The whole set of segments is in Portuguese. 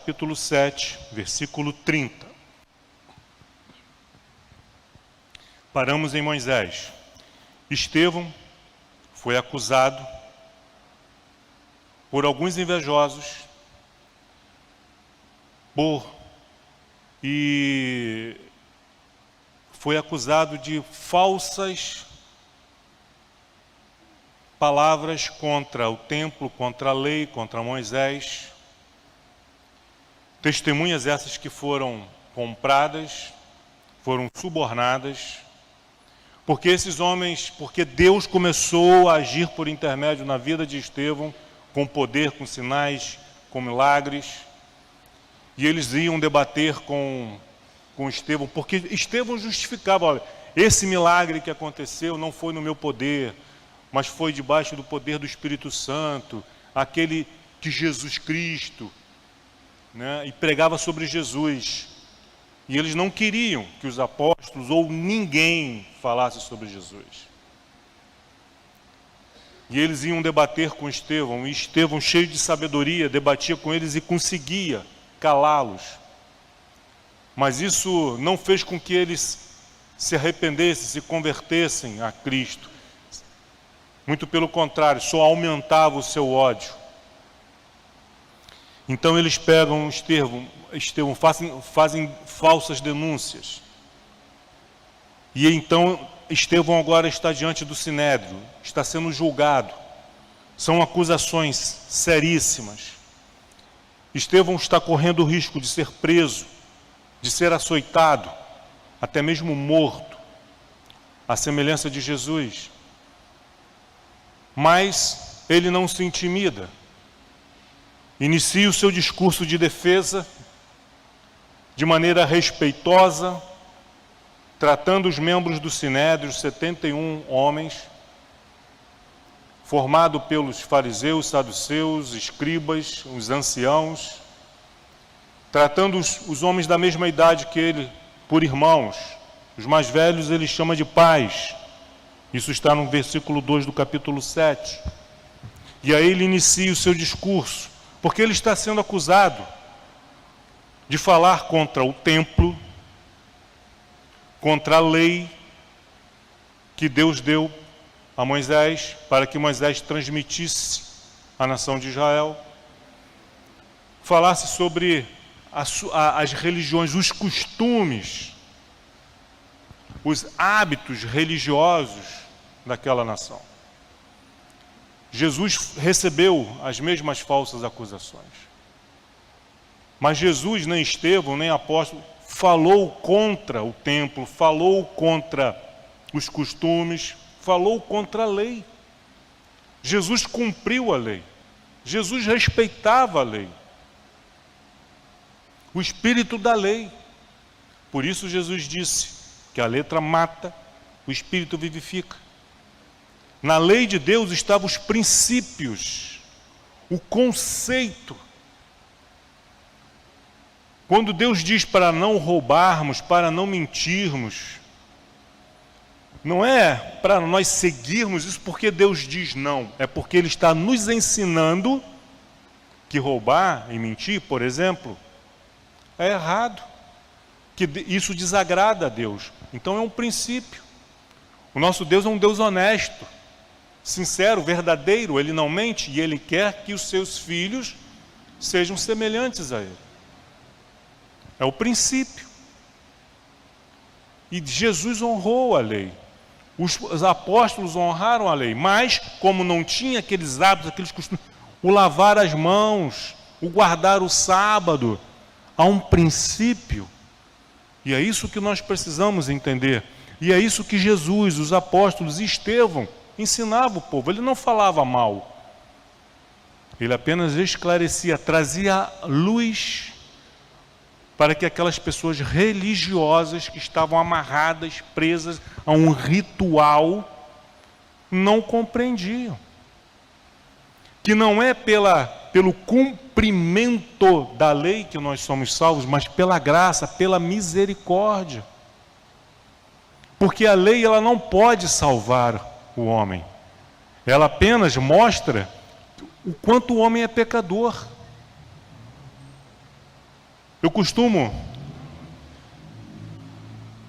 capítulo 7, versículo 30. Paramos em Moisés. Estevão foi acusado por alguns invejosos e foi acusado de falsas palavras contra o templo, contra a lei, contra Moisés. Testemunhas essas que foram compradas, foram subornadas, porque Deus começou a agir por intermédio na vida de Estevão, com poder, com sinais, com milagres, e eles iam debater com Estevão, porque Estevão justificava: olha, esse milagre que aconteceu não foi no meu poder, mas foi debaixo do poder do Espírito Santo, aquele que Jesus Cristo, né, e pregava sobre Jesus. E eles não queriam que os apóstolos ou ninguém falasse sobre Jesus. E eles iam debater com Estevão, e Estevão, cheio de sabedoria, debatia com eles e conseguia calá-los. Mas isso não fez com que eles se arrependessem, se convertessem a Cristo. Muito pelo contrário, só aumentava o seu ódio. Então eles pegam Estevão, fazem falsas denúncias. E então Estevão agora está diante do Sinédrio, está sendo julgado. São acusações seríssimas. Estevão está correndo o risco de ser preso, de ser açoitado, até mesmo morto, à semelhança de Jesus. Mas ele não se intimida. Inicia o seu discurso de defesa de maneira respeitosa, tratando os membros do Sinédrio, 71 homens, formado pelos fariseus, saduceus, escribas, os anciãos, tratando os homens da mesma idade que ele por irmãos. Os mais velhos ele chama de pais. Isso está no versículo 2 do capítulo 7. E aí ele inicia o seu discurso, porque ele está sendo acusado de falar contra o templo, contra a lei que Deus deu a Moisés, para que Moisés transmitisse à nação de Israel. Falasse sobre as religiões, os costumes, os hábitos religiosos daquela nação. Jesus recebeu as mesmas falsas acusações. Mas Jesus, nem Estevão, nem apóstolo, falou contra o templo, falou contra os costumes, falou contra a lei. Jesus cumpriu a lei. Jesus respeitava a lei. O espírito da lei. Por isso Jesus disse que a letra mata, o espírito vivifica. Na lei de Deus estavam os princípios, o conceito. Quando Deus diz para não roubarmos, para não mentirmos, não é para nós seguirmos isso porque Deus diz não, é porque Ele está nos ensinando que roubar e mentir, por exemplo, é errado, que isso desagrada a Deus. Então é um princípio. O nosso Deus é um Deus honesto, sincero, verdadeiro, Ele não mente e Ele quer que os seus filhos sejam semelhantes a Ele. É o princípio. E Jesus honrou a lei. Os apóstolos honraram a lei, mas como não tinha aqueles hábitos, aqueles costumes, o lavar as mãos, o guardar o sábado, há um princípio. E é isso que nós precisamos entender. E é isso que Jesus, os apóstolos e Estevão ensinava o povo. Ele não falava mal. Ele apenas esclarecia, trazia luz para que aquelas pessoas religiosas que estavam amarradas, presas a um ritual, não compreendiam. Que não é pelo cumprimento da lei que nós somos salvos, mas pela graça, pela misericórdia. Porque a lei ela não pode salvar o homem. Ela apenas mostra o quanto o homem é pecador. Eu costumo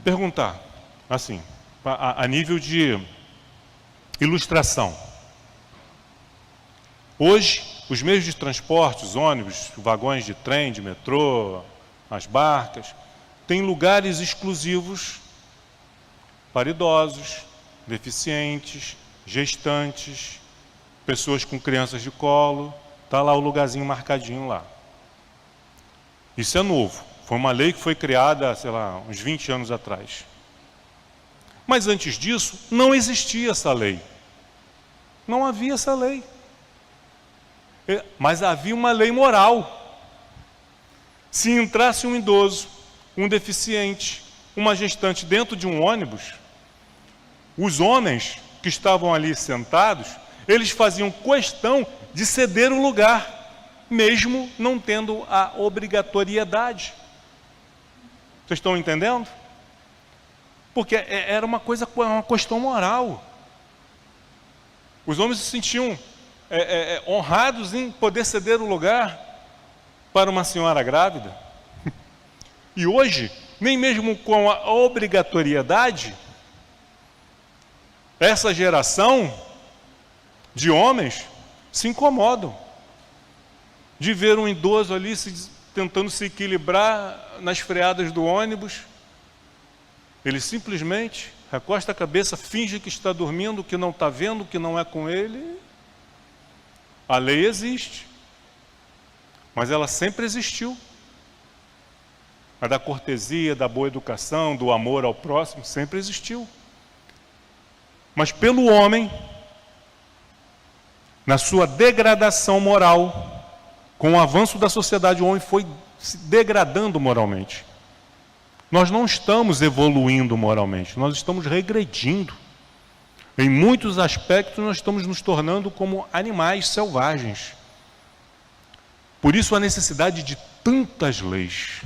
perguntar, assim, a nível de ilustração. Hoje, os meios de transporte, os ônibus, vagões de trem, de metrô, as barcas, têm lugares exclusivos para idosos, deficientes, gestantes, pessoas com crianças de colo. Está lá o lugarzinho marcadinho lá. Isso é novo. Foi uma lei que foi criada, sei lá, uns 20 anos atrás. Mas antes disso, não existia essa lei. Não havia essa lei. Mas havia uma lei moral. Se entrasse um idoso, um deficiente, uma gestante dentro de um ônibus, os homens que estavam ali sentados, eles faziam questão de ceder o lugar, mesmo não tendo a obrigatoriedade. Vocês estão entendendo? Porque era uma questão moral. Os homens se sentiam honrados em poder ceder o lugar para uma senhora grávida. E hoje, nem mesmo com a obrigatoriedade, essa geração de homens se incomodam de ver um idoso ali tentando se equilibrar nas freadas do ônibus. Ele simplesmente recosta a cabeça, finge que está dormindo, que não está vendo, que não é com ele. A lei existe, mas ela sempre existiu. A da cortesia, da boa educação, do amor ao próximo, sempre existiu. Mas pelo homem, na sua degradação moral, com o avanço da sociedade, o homem foi se degradando moralmente. Nós não estamos evoluindo moralmente, nós estamos regredindo. Em muitos aspectos, nós estamos nos tornando como animais selvagens. Por isso a necessidade de tantas leis.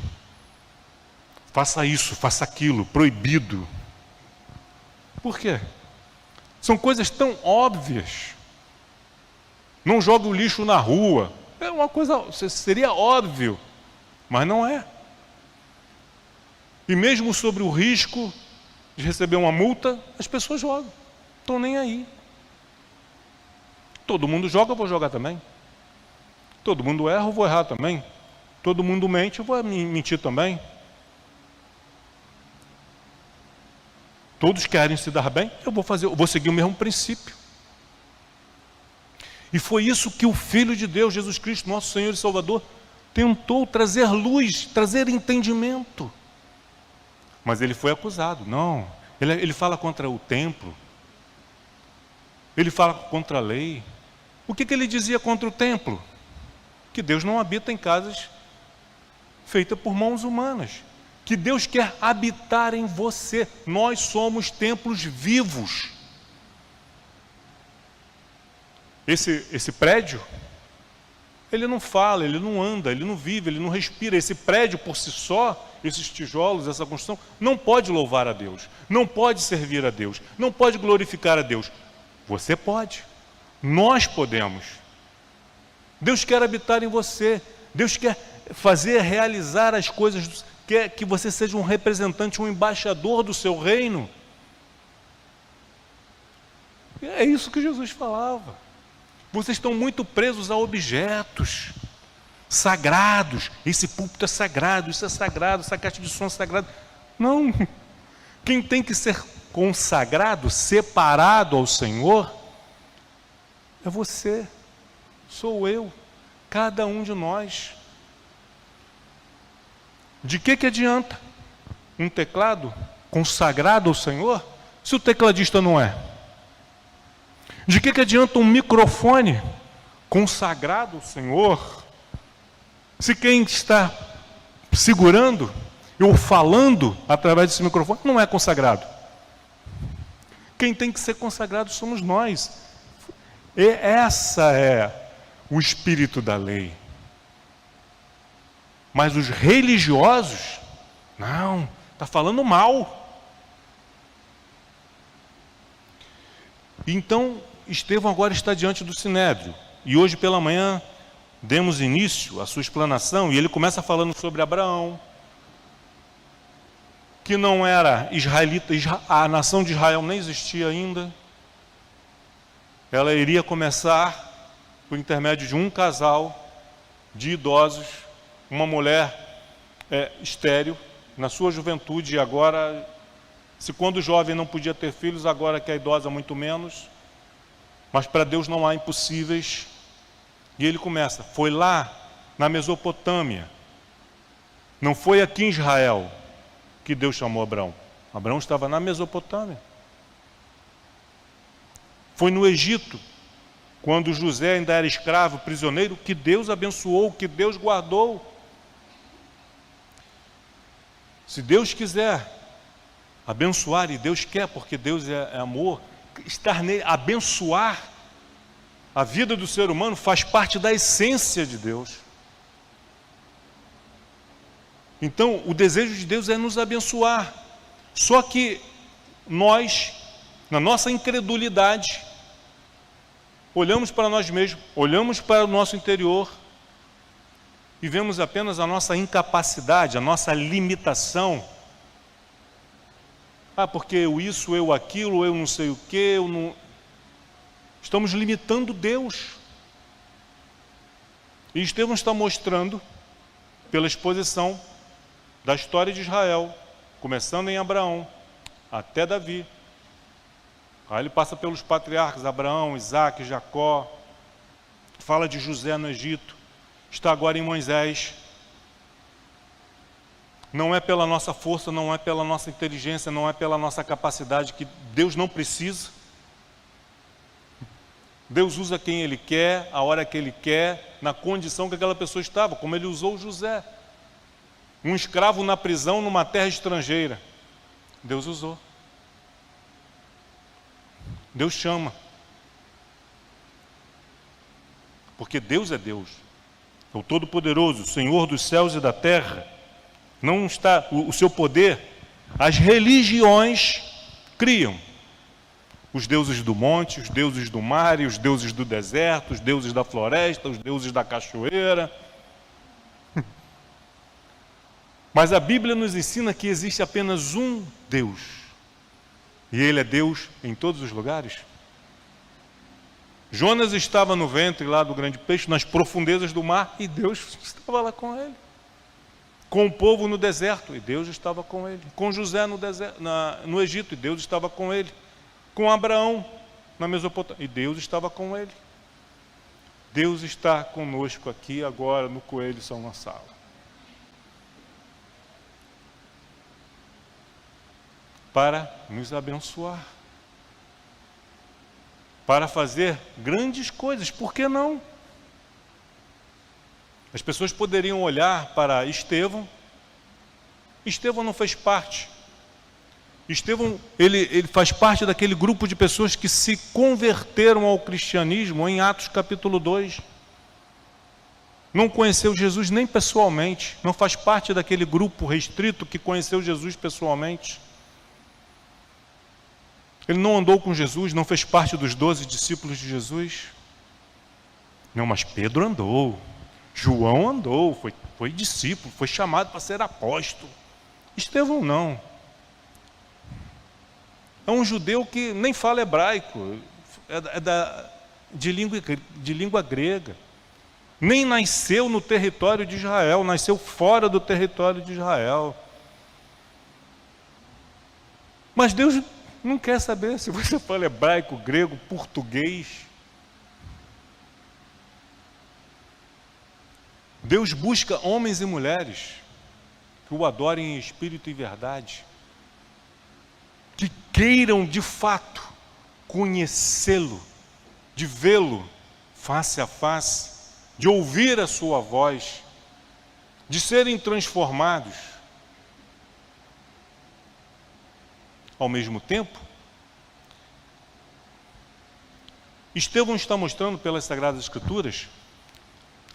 Faça isso, faça aquilo, proibido. Por quê? São coisas tão óbvias. Não jogue o lixo na rua. É uma coisa, seria óbvio, mas não é. E mesmo sobre o risco de receber uma multa, as pessoas jogam. Estão nem aí. Todo mundo joga, eu vou jogar também. Todo mundo erra, eu vou errar também. Todo mundo mente, eu vou mentir também. Todos querem se dar bem, eu vou seguir o mesmo princípio. E foi isso que o Filho de Deus, Jesus Cristo, nosso Senhor e Salvador, tentou trazer luz, trazer entendimento. Mas ele foi acusado. Não, ele fala contra o templo. Ele fala contra a lei. O que ele dizia contra o templo? Que Deus não habita em casas feitas por mãos humanas. Que Deus quer habitar em você. Nós somos templos vivos. Esse prédio, ele não fala, ele não anda, ele não vive, ele não respira. Esse prédio por si só, esses tijolos, essa construção, não pode louvar a Deus, não pode servir a Deus, não pode glorificar a Deus. Você pode, nós podemos. Deus quer habitar em você, Deus quer realizar as coisas, quer que você seja um representante, um embaixador do seu reino. E é isso que Jesus falava. Vocês estão muito presos a objetos sagrados. Esse púlpito é sagrado, isso é sagrado, essa caixa de som é sagrada. Não. Quem tem que ser consagrado, separado ao Senhor, é você, sou eu, cada um de nós. De que adianta um teclado consagrado ao Senhor, se o tecladista não é? De que adianta um microfone consagrado ao Senhor, se quem está segurando ou falando através desse microfone não é consagrado? Quem tem que ser consagrado somos nós. E essa é o espírito da lei. Mas os religiosos, não, está falando mal. Então, Estevão agora está diante do Sinédrio. E hoje pela manhã, demos início à sua explanação, e ele começa falando sobre Abraão, que não era israelita, a nação de Israel nem existia ainda. Ela iria começar por intermédio de um casal de idosos, uma mulher estéril, na sua juventude, e agora, se quando o jovem não podia ter filhos, agora que a idosa muito menos, mas para Deus não há impossíveis. E ele começa, foi lá na Mesopotâmia, não foi aqui em Israel que Deus chamou Abraão. Abraão estava na Mesopotâmia. Foi no Egito, quando José ainda era escravo, prisioneiro, que Deus abençoou, que Deus guardou. Se Deus quiser abençoar, e Deus quer, porque Deus é amor, estar nele, abençoar a vida do ser humano faz parte da essência de Deus. Então, o desejo de Deus é nos abençoar. Só que nós, na nossa incredulidade, olhamos para nós mesmos, olhamos para o nosso interior e vemos apenas a nossa incapacidade, a nossa limitação. Porque eu isso, eu aquilo, eu não sei o quê, eu não... Estamos limitando Deus. E Estevão está mostrando, pela exposição da história de Israel, começando em Abraão, até Davi. Aí ele passa pelos patriarcas, Abraão, Isaac, Jacó, fala de José no Egito, está agora em Moisés. Não é pela nossa força, não é pela nossa inteligência, não é pela nossa capacidade, que Deus não precisa. Deus usa quem Ele quer, a hora que Ele quer, na condição que aquela pessoa estava, como Ele usou José. Um escravo na prisão numa terra estrangeira. Deus usou. Deus chama. Porque Deus é Deus. É o Todo-Poderoso, o Senhor dos céus e da terra. Não está o seu poder. As religiões criam. Os deuses do monte, os deuses do mar, os deuses do deserto, os deuses da floresta, os deuses da cachoeira. Mas a Bíblia nos ensina que existe apenas um Deus. E Ele é Deus em todos os lugares. Jonas estava no ventre lá do grande peixe, nas profundezas do mar, e Deus estava lá com ele. Com o povo no deserto, e Deus estava com ele. Com José no deserto, no Egito, e Deus estava com ele. Com Abraão na Mesopotâmia, e Deus estava com ele. Deus está conosco aqui agora no Coelho São Gonçalo. Para nos abençoar. Para fazer grandes coisas, por que não? As pessoas poderiam olhar para Estevão. Estevão não fez parte. Estevão, ele faz parte daquele grupo de pessoas que se converteram ao cristianismo em Atos capítulo 2. Não conheceu Jesus nem pessoalmente, não faz parte daquele grupo restrito que conheceu Jesus pessoalmente. Ele não andou com Jesus, não fez parte dos 12 discípulos de Jesus. Não, mas Pedro andou, João andou, foi discípulo, foi chamado para ser apóstolo. Estevão não. É um judeu que nem fala hebraico, de língua grega. Nem nasceu no território de Israel, nasceu fora do território de Israel. Mas Deus não quer saber se você fala hebraico, grego, português. Deus busca homens e mulheres que o adorem em espírito e verdade, que queiram de fato conhecê-lo, de vê-lo face a face, de ouvir a sua voz, de serem transformados. Ao mesmo tempo, Estevão está mostrando pelas Sagradas Escrituras,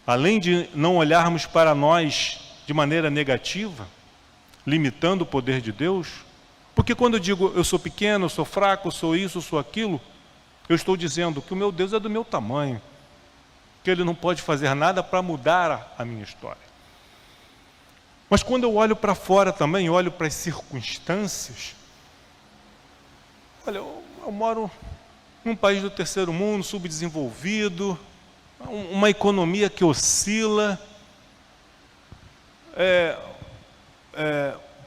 além de não olharmos para nós de maneira negativa, limitando o poder de Deus, porque quando eu digo eu sou pequeno, eu sou fraco, eu sou isso, eu sou aquilo, eu estou dizendo que o meu Deus é do meu tamanho, porque Ele não pode fazer nada para mudar a minha história. Mas quando eu olho para fora também, olho para as circunstâncias, olha, eu moro num país do terceiro mundo, subdesenvolvido, uma economia que oscila,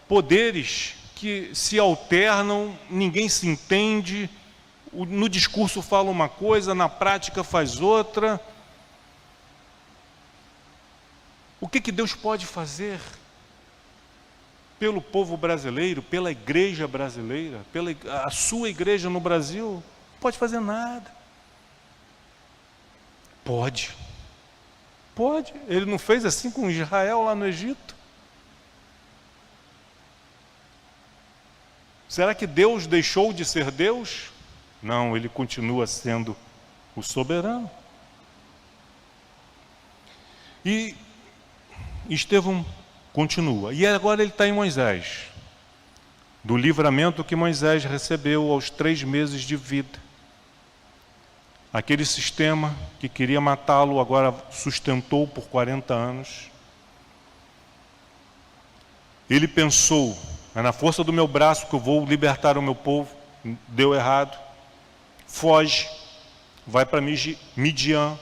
poderes que se alternam, ninguém se entende, no discurso fala uma coisa, na prática faz outra. O que Deus pode fazer pelo povo brasileiro, pela igreja brasileira, pela a sua igreja no Brasil? Não pode fazer nada. Pode. Ele não fez assim com Israel lá no Egito? Será que Deus deixou de ser Deus? Não, Ele continua sendo o soberano. E Estevão continua. E agora ele está em Moisés. Do livramento que Moisés recebeu aos 3 meses de vida. Aquele sistema que queria matá-lo agora sustentou por 40 anos. Ele pensou, é na força do meu braço que eu vou libertar o meu povo. Deu errado. Foge. Vai para Midian.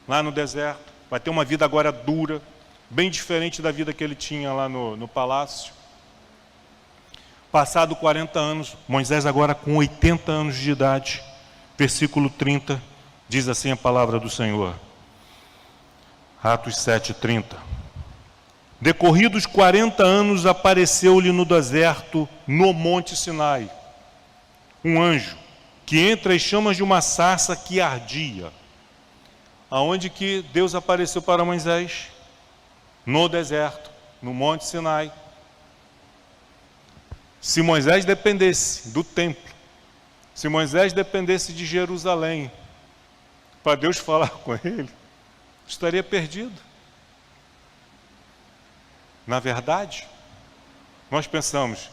Lá no deserto. Vai ter uma vida agora dura, bem diferente da vida que ele tinha lá no palácio. Passado 40 anos, Moisés agora com 80 anos de idade, versículo 30, diz assim a palavra do Senhor. Atos 7:30. Decorridos 40 anos, apareceu-lhe no deserto, no monte Sinai, um anjo, que entre as chamas de uma sarça que ardia. Aonde que Deus apareceu para Moisés? No deserto, no monte Sinai. Se Moisés dependesse do templo, se Moisés dependesse de Jerusalém, para Deus falar com ele, estaria perdido. Na verdade, nós pensamos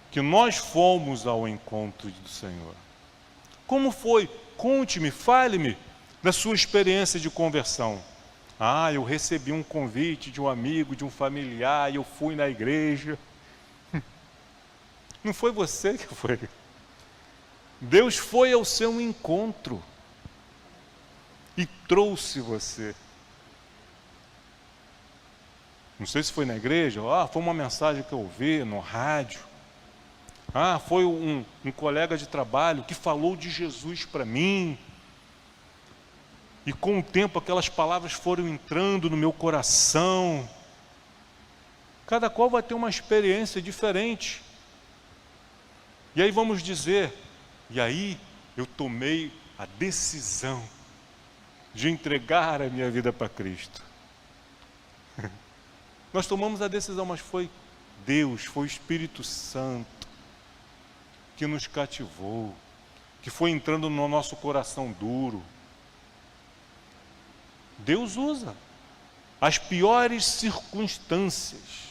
que nós fomos ao encontro do Senhor. Como foi? Conte-me, fale-me da sua experiência de conversão. Eu recebi um convite de um amigo, de um familiar, e eu fui na igreja. Não foi você que foi. Deus foi ao seu encontro e trouxe você. Não sei se foi na igreja, foi uma mensagem que eu ouvi no rádio. Foi um colega de trabalho que falou de Jesus para mim. E com o tempo aquelas palavras foram entrando no meu coração. Cada qual vai ter uma experiência diferente. E aí vamos dizer, e aí eu tomei a decisão de entregar a minha vida para Cristo. Nós tomamos a decisão, mas foi Deus, foi o Espírito Santo que nos cativou, que foi entrando no nosso coração duro. Deus usa as piores circunstâncias,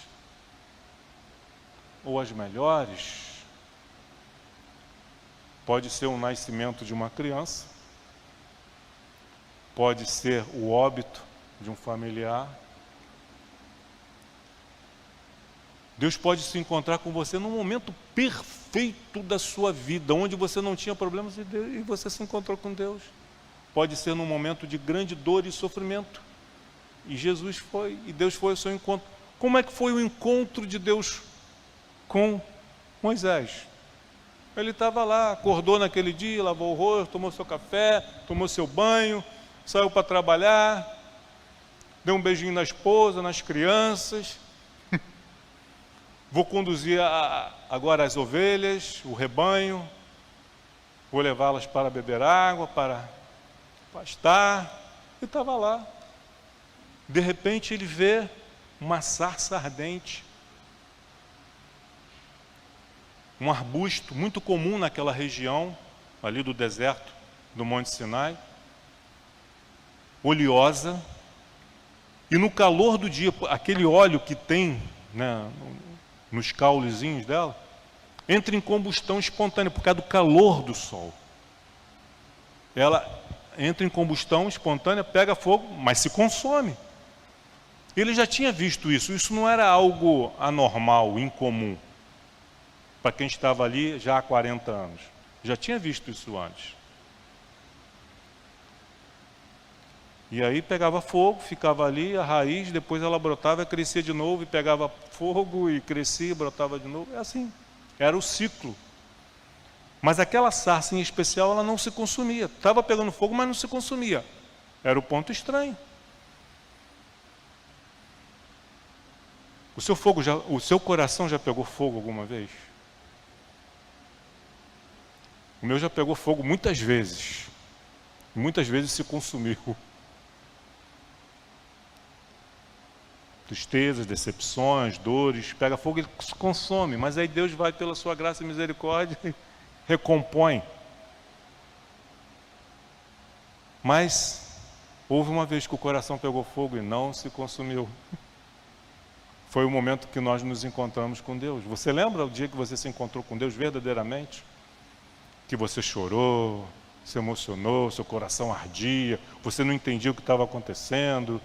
ou as melhores. Pode ser o nascimento de uma criança, pode ser o óbito de um familiar. Deus pode se encontrar com você num momento perfeito da sua vida, onde você não tinha problemas e você se encontrou com Deus. Pode ser num momento de grande dor e sofrimento. E Jesus foi, e Deus foi ao seu encontro. Como é que foi o encontro de Deus com Moisés? Ele estava lá, acordou naquele dia, lavou o rosto, tomou seu café, tomou seu banho, saiu para trabalhar, deu um beijinho na esposa, nas crianças. Vou conduzir agora as ovelhas, o rebanho, vou levá-las para beber água, para pastar. E estava lá. De repente ele vê uma sarça ardente, um arbusto muito comum naquela região, ali do deserto do Monte Sinai, oleosa, e no calor do dia, aquele óleo que tem, né, nos caulezinhos dela, entra em combustão espontânea, por causa do calor do sol. Ela entra em combustão espontânea, pega fogo, mas se consome. Ele já tinha visto isso. Isso não era algo anormal, incomum, para quem estava ali já há 40 anos. Já tinha visto isso antes. E aí pegava fogo, ficava ali, a raiz, depois ela brotava, crescia de novo, e pegava fogo, e crescia, brotava de novo. É assim, era o ciclo. Mas aquela sarça em especial, ela não se consumia. Estava pegando fogo, mas não se consumia. Era o ponto estranho. O seu coração já pegou fogo alguma vez? O meu já pegou fogo muitas vezes. Muitas vezes se consumiu. Tristezas, decepções, dores, pega fogo e se consome. Mas aí Deus vai pela sua graça e misericórdia e recompõe. Mas houve uma vez que o coração pegou fogo e não se consumiu. Foi o momento que nós nos encontramos com Deus. Você lembra o dia que você se encontrou com Deus verdadeiramente? Que você chorou, se emocionou, seu coração ardia, você não entendia o que estava acontecendo.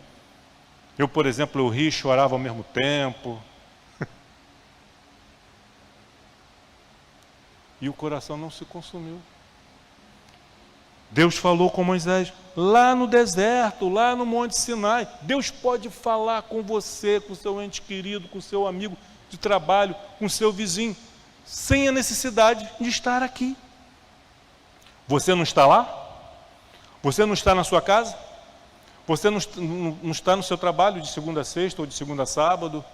Eu, por exemplo, eu ri e chorava ao mesmo tempo. E o coração não se consumiu. Deus falou com Moisés lá no deserto, lá no Monte Sinai. Deus pode falar com você, com seu ente querido, com seu amigo de trabalho, com seu vizinho, sem a necessidade de estar aqui. Você não está lá? Você não está na sua casa? Você não está no seu trabalho de segunda a sexta ou de segunda a sábado?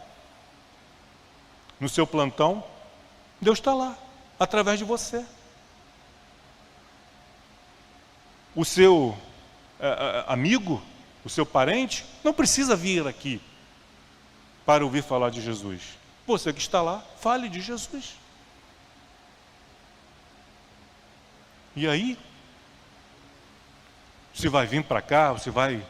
No seu plantão? Deus está lá, através de você. O seu amigo, o seu parente, não precisa vir aqui para ouvir falar de Jesus. Você que está lá, fale de Jesus. E aí, se vai vir para cá, você vai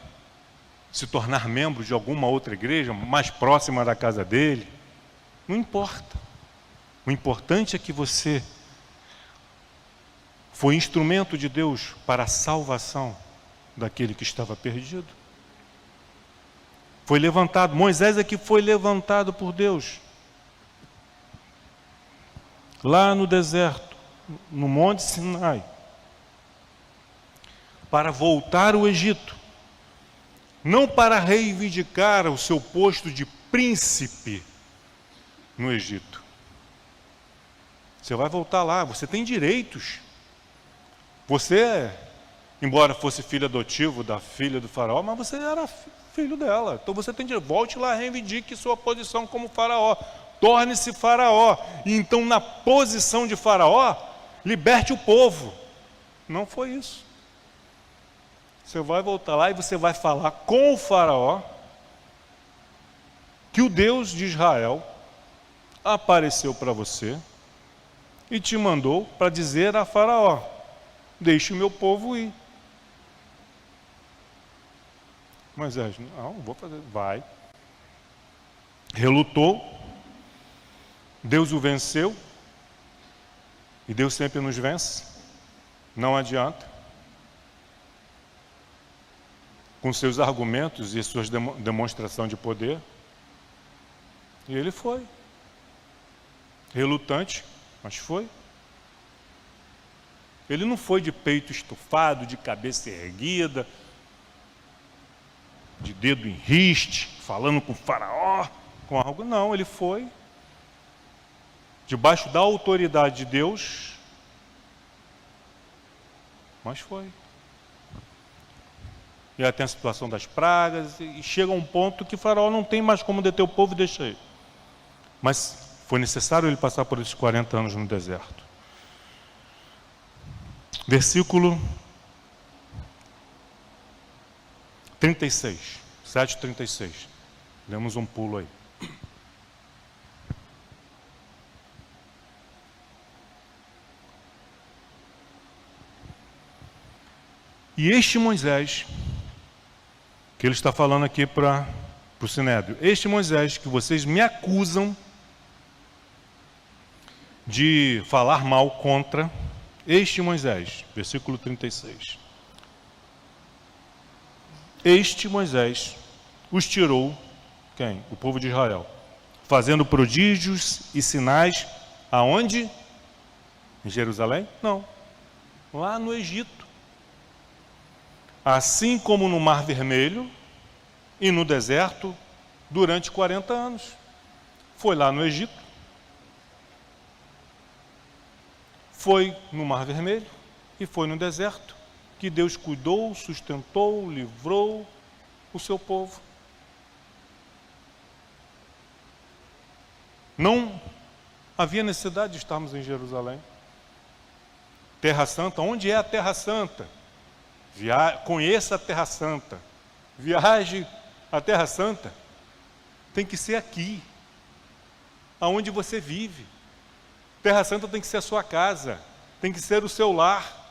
se tornar membro de alguma outra igreja mais próxima da casa dele, não importa. O importante é que você foi instrumento de Deus para a salvação daquele que estava perdido. Foi levantado, Moisés é que foi levantado por Deus. Lá no deserto, no Monte Sinai, para voltar ao Egito. Não para reivindicar o seu posto de príncipe no Egito. Você vai voltar lá, você tem direitos. Você, embora fosse filho adotivo da filha do faraó, mas você era filho dela. Então você tem direito. Volte lá, reivindique sua posição como faraó. Torne-se faraó. E então, na posição de faraó, liberte o povo. Não foi isso. Você vai voltar lá e você vai falar com o faraó que o Deus de Israel apareceu para você e te mandou para dizer a faraó: deixe o meu povo ir. Moisés, não vou fazer. Vai. Relutou. Deus o venceu. E Deus sempre nos vence. Não adianta. Com seus argumentos e suas demonstrações de poder. E ele foi. Relutante, mas foi. Ele não foi de peito estufado, de cabeça erguida, de dedo em riste, falando com o faraó, com algo. Não, ele foi debaixo da autoridade de Deus, mas foi. E aí tem a situação das pragas, e chega um ponto que o faraó não tem mais como deter o povo e deixa ele. Mas foi necessário ele passar por esses 40 anos no deserto. Versículo 36, 7:36. Demos um pulo aí. E este Moisés, que ele está falando aqui para o Sinédrio, este Moisés que vocês me acusam de falar mal contra, este Moisés, versículo 36, Este Moisés os tirou, quem? O povo de Israel, fazendo prodígios e sinais, aonde? Em Jerusalém? Não, lá no Egito. Assim como no Mar Vermelho e no deserto, durante 40 anos. Foi lá no Egito, foi no Mar Vermelho e foi no deserto que Deus cuidou, sustentou, livrou o seu povo. Não havia necessidade de estarmos em Jerusalém. Terra Santa, onde é a Terra Santa? Conheça a Terra Santa. Viaje à Terra Santa. Tem que ser aqui, aonde você vive. Terra Santa tem que ser a sua casa, tem que ser o seu lar.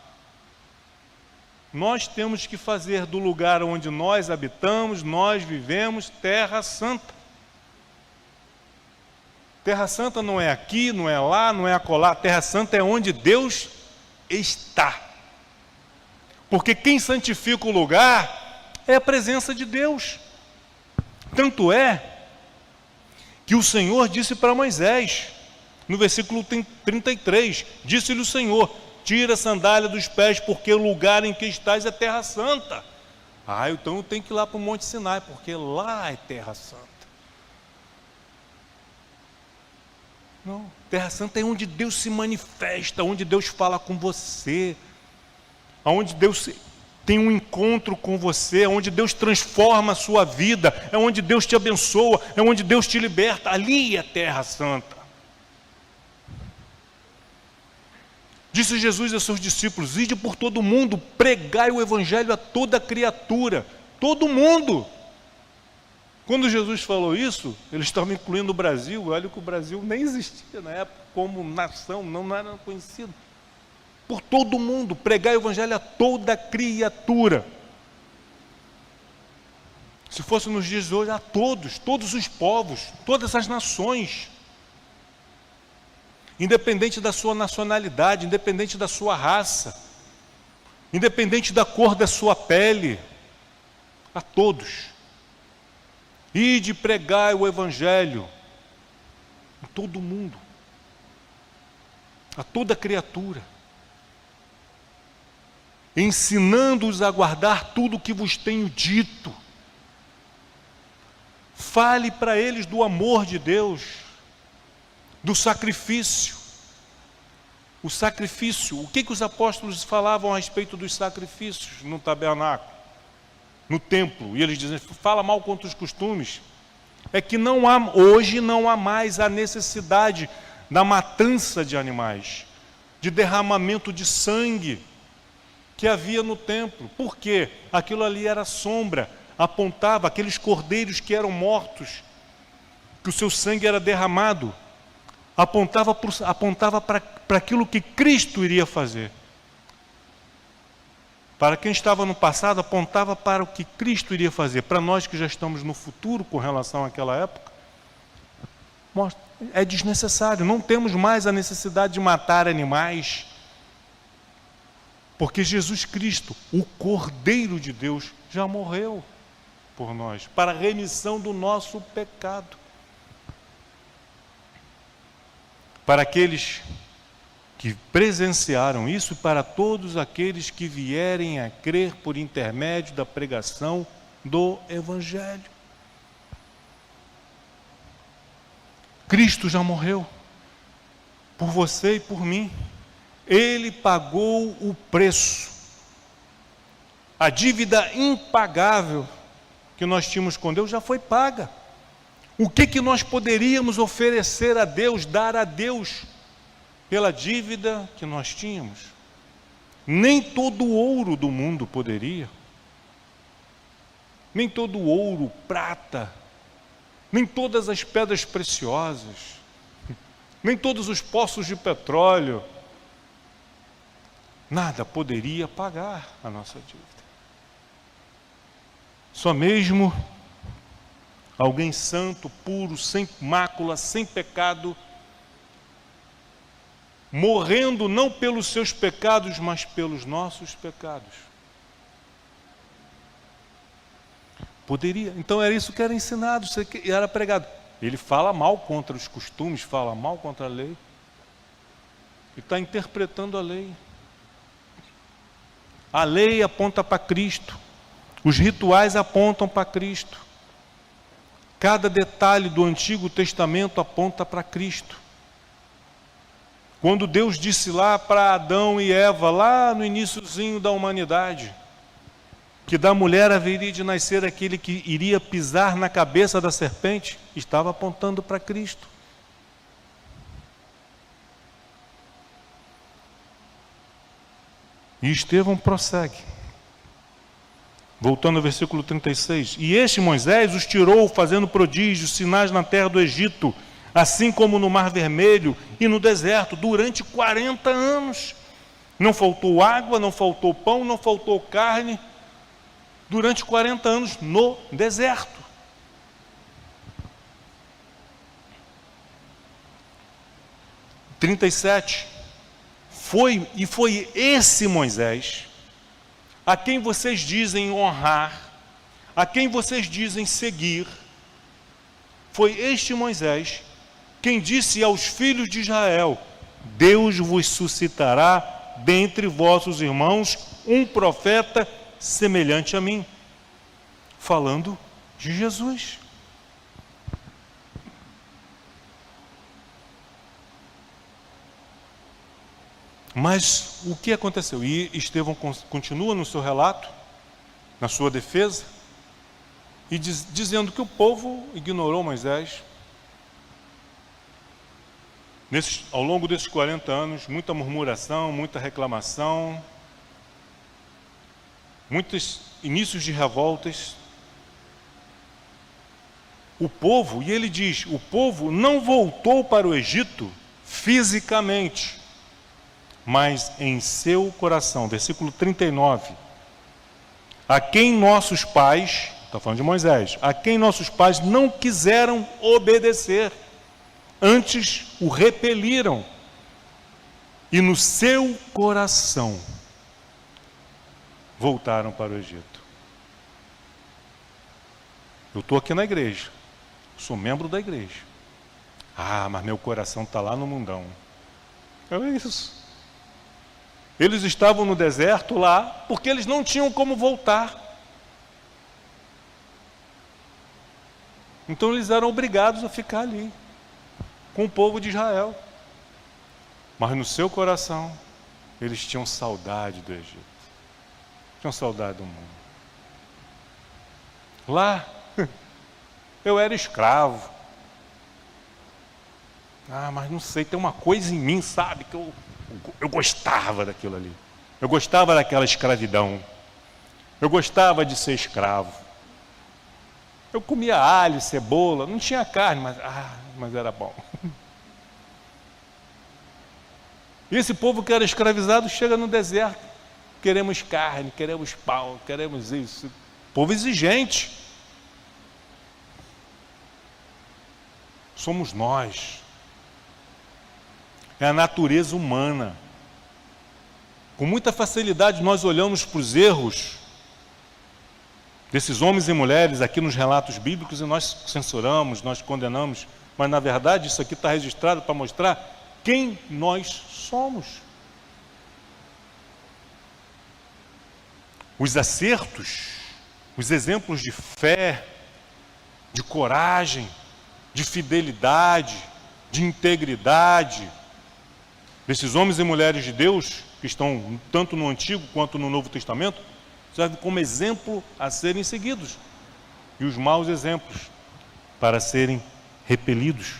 Nós temos que fazer do lugar onde nós habitamos, nós vivemos, Terra Santa. Terra Santa não é aqui, não é lá, não é acolá. Terra Santa é onde Deus está. Porque quem santifica o lugar é a presença de Deus. Tanto é que o Senhor disse para Moisés, no versículo 33, disse-lhe o Senhor: tira a sandália dos pés, porque o lugar em que estás é terra santa. Então eu tenho que ir lá para o Monte Sinai, porque lá é terra santa. Não, terra santa é onde Deus se manifesta, onde Deus fala com você, onde Deus tem um encontro com você, é onde Deus transforma a sua vida, é onde Deus te abençoa, é onde Deus te liberta. Ali é terra santa. Disse Jesus a seus discípulos: ide por todo mundo, pregai o evangelho a toda criatura. Todo mundo. Quando Jesus falou isso, ele estava incluindo o Brasil. Olha que o Brasil nem existia na época como nação, não era conhecido. Por todo mundo, pregai o evangelho a toda criatura. Se fosse nos dias de hoje, a todos os povos, todas as nações. Independente da sua nacionalidade, independente da sua raça, independente da cor da sua pele, a todos. Ide pregai o evangelho a todo mundo, a toda criatura, ensinando-os a guardar tudo o que vos tenho dito. Fale para eles do amor de Deus, do sacrifício. O sacrifício, o que os apóstolos falavam a respeito dos sacrifícios no tabernáculo, no templo? E eles dizem: fala mal contra os costumes. É que hoje não há mais a necessidade da matança de animais, de derramamento de sangue que havia no templo. Por quê? Aquilo ali era sombra, apontava aqueles cordeiros que eram mortos, que o seu sangue era derramado, apontava para aquilo que Cristo iria fazer. Para quem estava no passado, apontava para o que Cristo iria fazer. Para nós que já estamos no futuro com relação àquela época, é desnecessário. Não temos mais a necessidade de matar animais, porque Jesus Cristo, o Cordeiro de Deus, já morreu por nós, para a remissão do nosso pecado. Para aqueles que presenciaram isso, e para todos aqueles que vierem a crer por intermédio da pregação do Evangelho. Cristo já morreu por você e por mim. Ele pagou o preço. A dívida impagável que nós tínhamos com Deus já foi paga. O que nós poderíamos oferecer a Deus, dar a Deus, pela dívida que nós tínhamos? Nem todo o ouro do mundo poderia. Nem todo o ouro, prata, nem todas as pedras preciosas, nem todos os poços de petróleo, nada poderia pagar a nossa dívida. Só mesmo alguém santo, puro, sem mácula, sem pecado, morrendo não pelos seus pecados, mas pelos nossos pecados. Poderia. Então era isso que era ensinado, isso que era pregado. Ele fala mal contra os costumes, fala mal contra a lei. Ele está interpretando a lei. A lei aponta para Cristo. Os rituais apontam para Cristo. Cada detalhe do Antigo Testamento aponta para Cristo. Quando Deus disse lá para Adão e Eva, lá no iniciozinho da humanidade, que da mulher haveria de nascer aquele que iria pisar na cabeça da serpente, estava apontando para Cristo. E Estevão prossegue. Voltando ao versículo 36. E este Moisés os tirou, fazendo prodígios, sinais na terra do Egito, assim como no Mar Vermelho e no deserto, durante 40 anos. Não faltou água, não faltou pão, não faltou carne, durante 40 anos no deserto. – 37. Foi esse Moisés a quem vocês dizem honrar, a quem vocês dizem seguir. Foi este Moisés quem disse aos filhos de Israel: Deus vos suscitará dentre vossos irmãos um profeta semelhante a mim, falando de Jesus. Mas o que aconteceu? E Estevão continua no seu relato, na sua defesa, e dizendo que o povo ignorou Moisés. Ao longo desses 40 anos, muita murmuração, muita reclamação, muitos inícios de revoltas. O povo, e ele diz, o povo não voltou para o Egito fisicamente, mas em seu coração. Versículo 39. A quem nossos pais, está falando de Moisés, a quem nossos pais não quiseram obedecer, antes o repeliram, e no seu coração voltaram para o Egito. Eu estou aqui na igreja, sou membro da igreja. Ah, mas meu coração está lá no mundão. É isso. Eles estavam no deserto lá, porque eles não tinham como voltar. Então eles eram obrigados a ficar ali, com o povo de Israel. Mas no seu coração, eles tinham saudade do Egito. Tinham saudade do mundo. Lá, eu era escravo. Ah, mas não sei, tem uma coisa em mim, sabe, que eu gostava daquilo ali. Eu gostava daquela escravidão. Eu gostava de ser escravo. Eu comia alho, cebola, não tinha carne, mas era bom. E esse povo que era escravizado chega no deserto. Queremos carne, queremos pão, queremos isso. Povo exigente. Somos nós. É a natureza humana. Com muita facilidade nós olhamos para os erros desses homens e mulheres aqui nos relatos bíblicos e nós censuramos, nós condenamos, mas na verdade isso aqui está registrado para mostrar quem nós somos. Os acertos, os exemplos de fé, de coragem, de fidelidade, de integridade, desses homens e mulheres de Deus, que estão tanto no Antigo quanto no Novo Testamento, servem como exemplo a serem seguidos. E os maus exemplos para serem repelidos.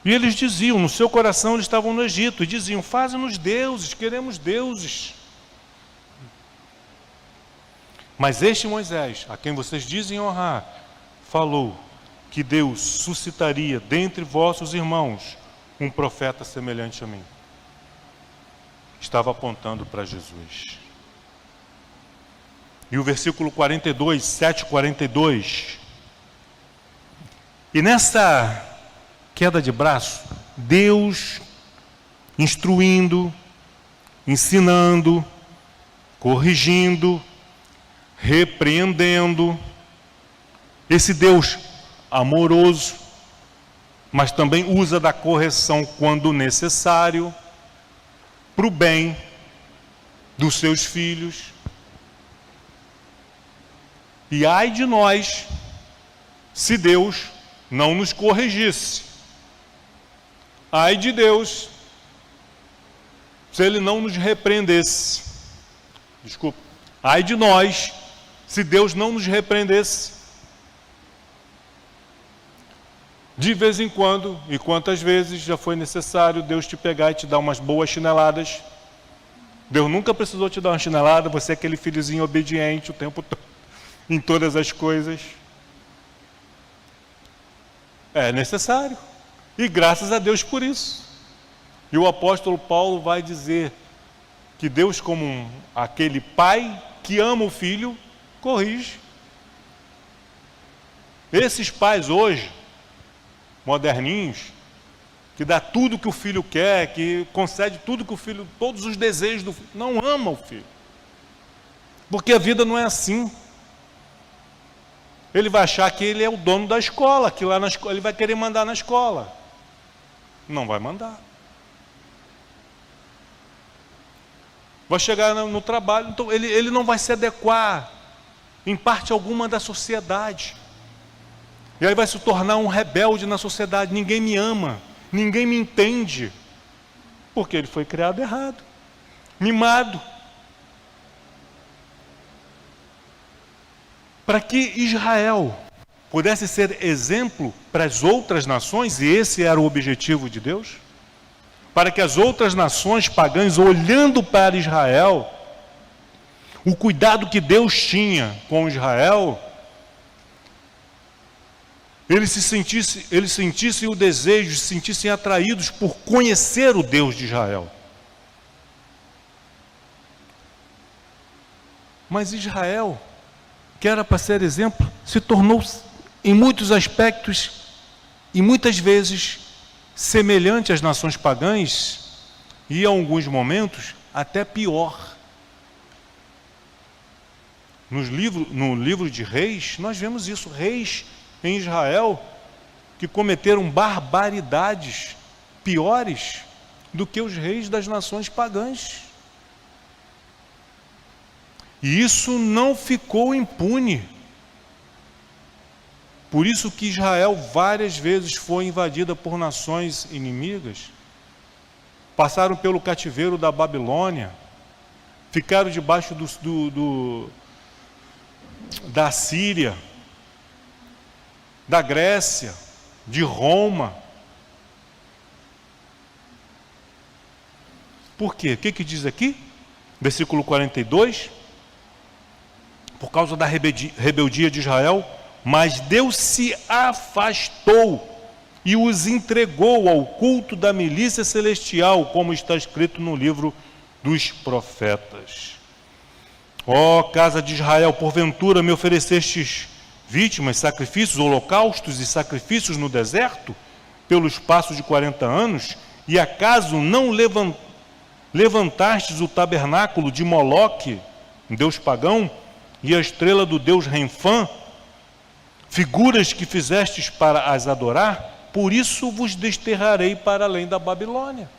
E eles diziam, no seu coração eles estavam no Egito, e diziam, faze-nos deuses, queremos deuses. Mas este Moisés, a quem vocês dizem honrar, falou que Deus suscitaria dentre vossos irmãos um profeta semelhante a mim. Estava apontando para Jesus. E o versículo 42, 7:42. E nessa queda de braço, Deus instruindo, ensinando, corrigindo, repreendendo. Esse Deus amoroso, mas também usa da correção quando necessário, para o bem dos seus filhos. E ai de nós, se Deus não nos corrigisse. Ai de Deus, se Ele não nos repreendesse. Desculpa. Ai de nós, se Deus não nos repreendesse. De vez em quando, e quantas vezes já foi necessário Deus te pegar e te dar umas boas chineladas. Deus nunca precisou te dar uma chinelada, você é aquele filhozinho obediente o tempo todo, em todas as coisas. É necessário. E graças a Deus por isso. E o apóstolo Paulo vai dizer que Deus, como aquele pai que ama o filho, corrige. Esses pais hoje, moderninhos, que dá tudo que o filho quer, que concede tudo que o filho, todos os desejos do filho, não ama o filho. Porque a vida não é assim. Ele vai achar que ele é o dono da escola, que lá na escola ele vai querer mandar na escola. Não vai mandar. Vai chegar no trabalho, então ele não vai se adequar em parte alguma da sociedade. E aí vai se tornar um rebelde na sociedade. Ninguém me ama, ninguém me entende. Porque ele foi criado errado, mimado. Para que Israel pudesse ser exemplo para as outras nações, e esse era o objetivo de Deus, para que as outras nações pagãs, olhando para Israel, o cuidado que Deus tinha com Israel, eles sentissem o desejo, se sentissem atraídos por conhecer o Deus de Israel. Mas Israel, que era para ser exemplo, se tornou em muitos aspectos e muitas vezes semelhante às nações pagãs e em alguns momentos até pior. No livro de Reis, nós vemos isso, reis em Israel que cometeram barbaridades piores do que os reis das nações pagãs. E isso não ficou impune. Por isso que Israel várias vezes foi invadida por nações inimigas. Passaram pelo cativeiro da Babilônia, ficaram debaixo da Síria, da Grécia, de Roma. Por quê? O que diz aqui? Versículo 42. Por causa da rebeldia de Israel, mas Deus se afastou e os entregou ao culto da milícia celestial, como está escrito no livro dos profetas. Ó casa de Israel, porventura me oferecestes vítimas, sacrifícios, holocaustos e sacrifícios no deserto, pelo espaço de 40 anos, e acaso não levantastes o tabernáculo de Moloque, Deus pagão, e a estrela do Deus Renfã, figuras que fizestes para as adorar? Por isso vos desterrarei para além da Babilônia.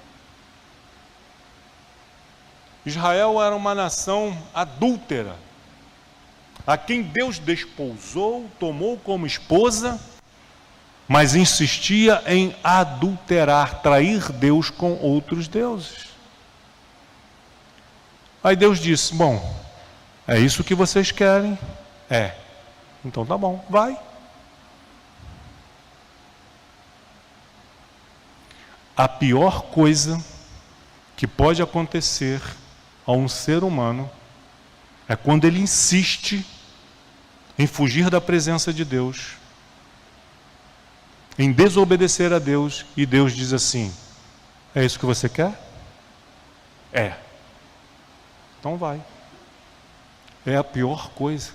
Israel era uma nação adúltera, a quem Deus desposou, tomou como esposa, mas insistia em adulterar, trair Deus com outros deuses. Aí Deus disse: bom, é isso que vocês querem? É. Então tá bom, vai. A pior coisa que pode acontecer a um ser humano é quando ele insiste em fugir da presença de Deus, em desobedecer a Deus, e Deus diz assim: é isso que você quer? É. Então vai. É a pior coisa.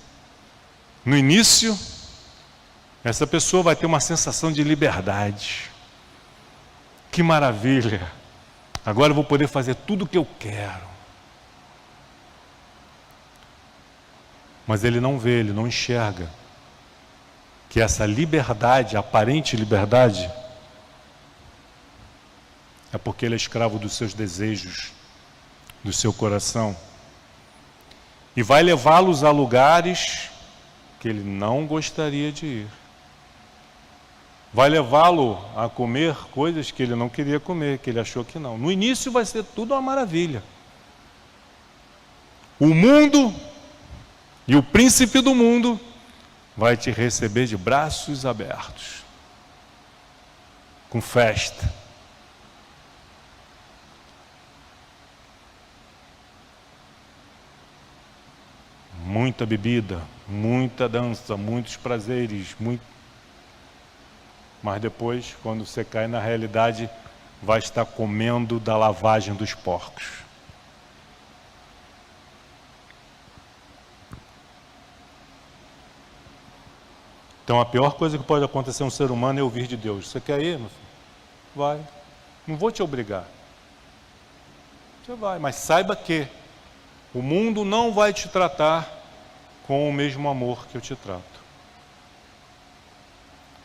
No início, essa pessoa vai ter uma sensação de liberdade. Que maravilha! Agora eu vou poder fazer tudo o que eu quero. Mas ele não vê, ele não enxerga que essa liberdade, aparente liberdade, é porque ele é escravo dos seus desejos, do seu coração. E vai levá-los a lugares que ele não gostaria de ir. Vai levá-lo a comer coisas que ele não queria comer, que ele achou que não. No início vai ser tudo uma maravilha. O mundo e o príncipe do mundo vai te receber de braços abertos, com festa. Muita bebida, muita dança, muitos prazeres, mas depois, quando você cai na realidade, vai estar comendo da lavagem dos porcos. Então a pior coisa que pode acontecer a um ser humano é ouvir de Deus. Você quer ir, meu filho? Vai. Não vou te obrigar. Você vai, mas saiba que o mundo não vai te tratar com o mesmo amor que eu te trato.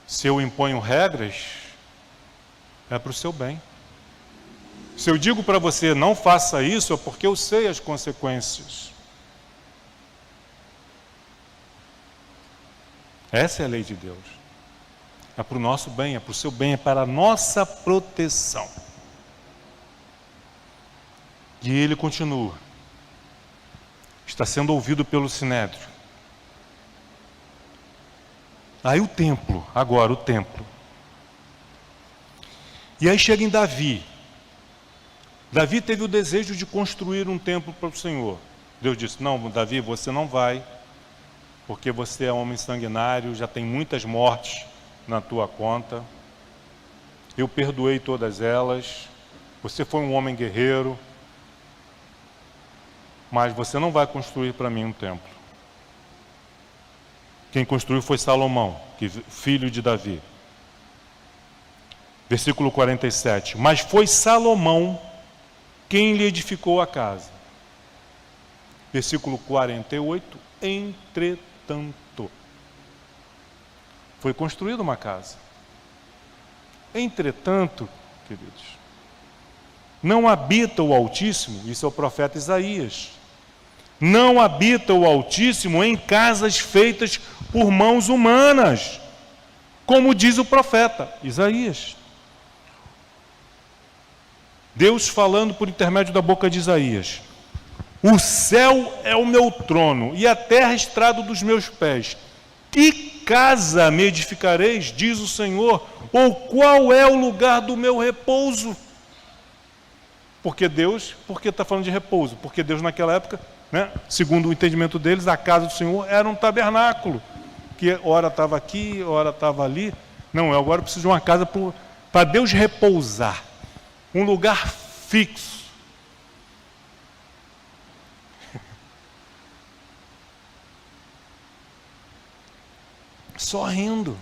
Se eu imponho regras, é para o seu bem. Se eu digo para você, não faça isso, é porque eu sei as consequências. Essa é a lei de Deus. É para o nosso bem, é para o seu bem, é para a nossa proteção. E ele continua. Está sendo ouvido pelo Sinédrio. Aí o templo, agora o templo. E aí chega em Davi. Davi teve o desejo de construir um templo para o Senhor. Deus disse, não, Davi, você não vai, porque você é homem sanguinário, já tem muitas mortes na tua conta. Eu perdoei todas elas. Você foi um homem guerreiro, mas você não vai construir para mim um templo. Quem construiu foi Salomão, filho de Davi. Versículo 47. Mas foi Salomão quem lhe edificou a casa. Versículo 48. Entretanto. Foi construída uma casa. Entretanto, queridos, não habita o Altíssimo, isso é o profeta Isaías. Não habita o Altíssimo em casas feitas por mãos humanas, como diz o profeta Isaías. Deus falando por intermédio da boca de Isaías. O céu é o meu trono e a terra estrado dos meus pés. Que casa me edificareis, diz o Senhor, ou qual é o lugar do meu repouso? Porque está falando de repouso? Porque Deus naquela época, né, segundo o entendimento deles, a casa do Senhor era um tabernáculo, que ora estava aqui, ora estava ali. Não, eu agora preciso de uma casa para Deus repousar, um lugar fixo. Só rindo.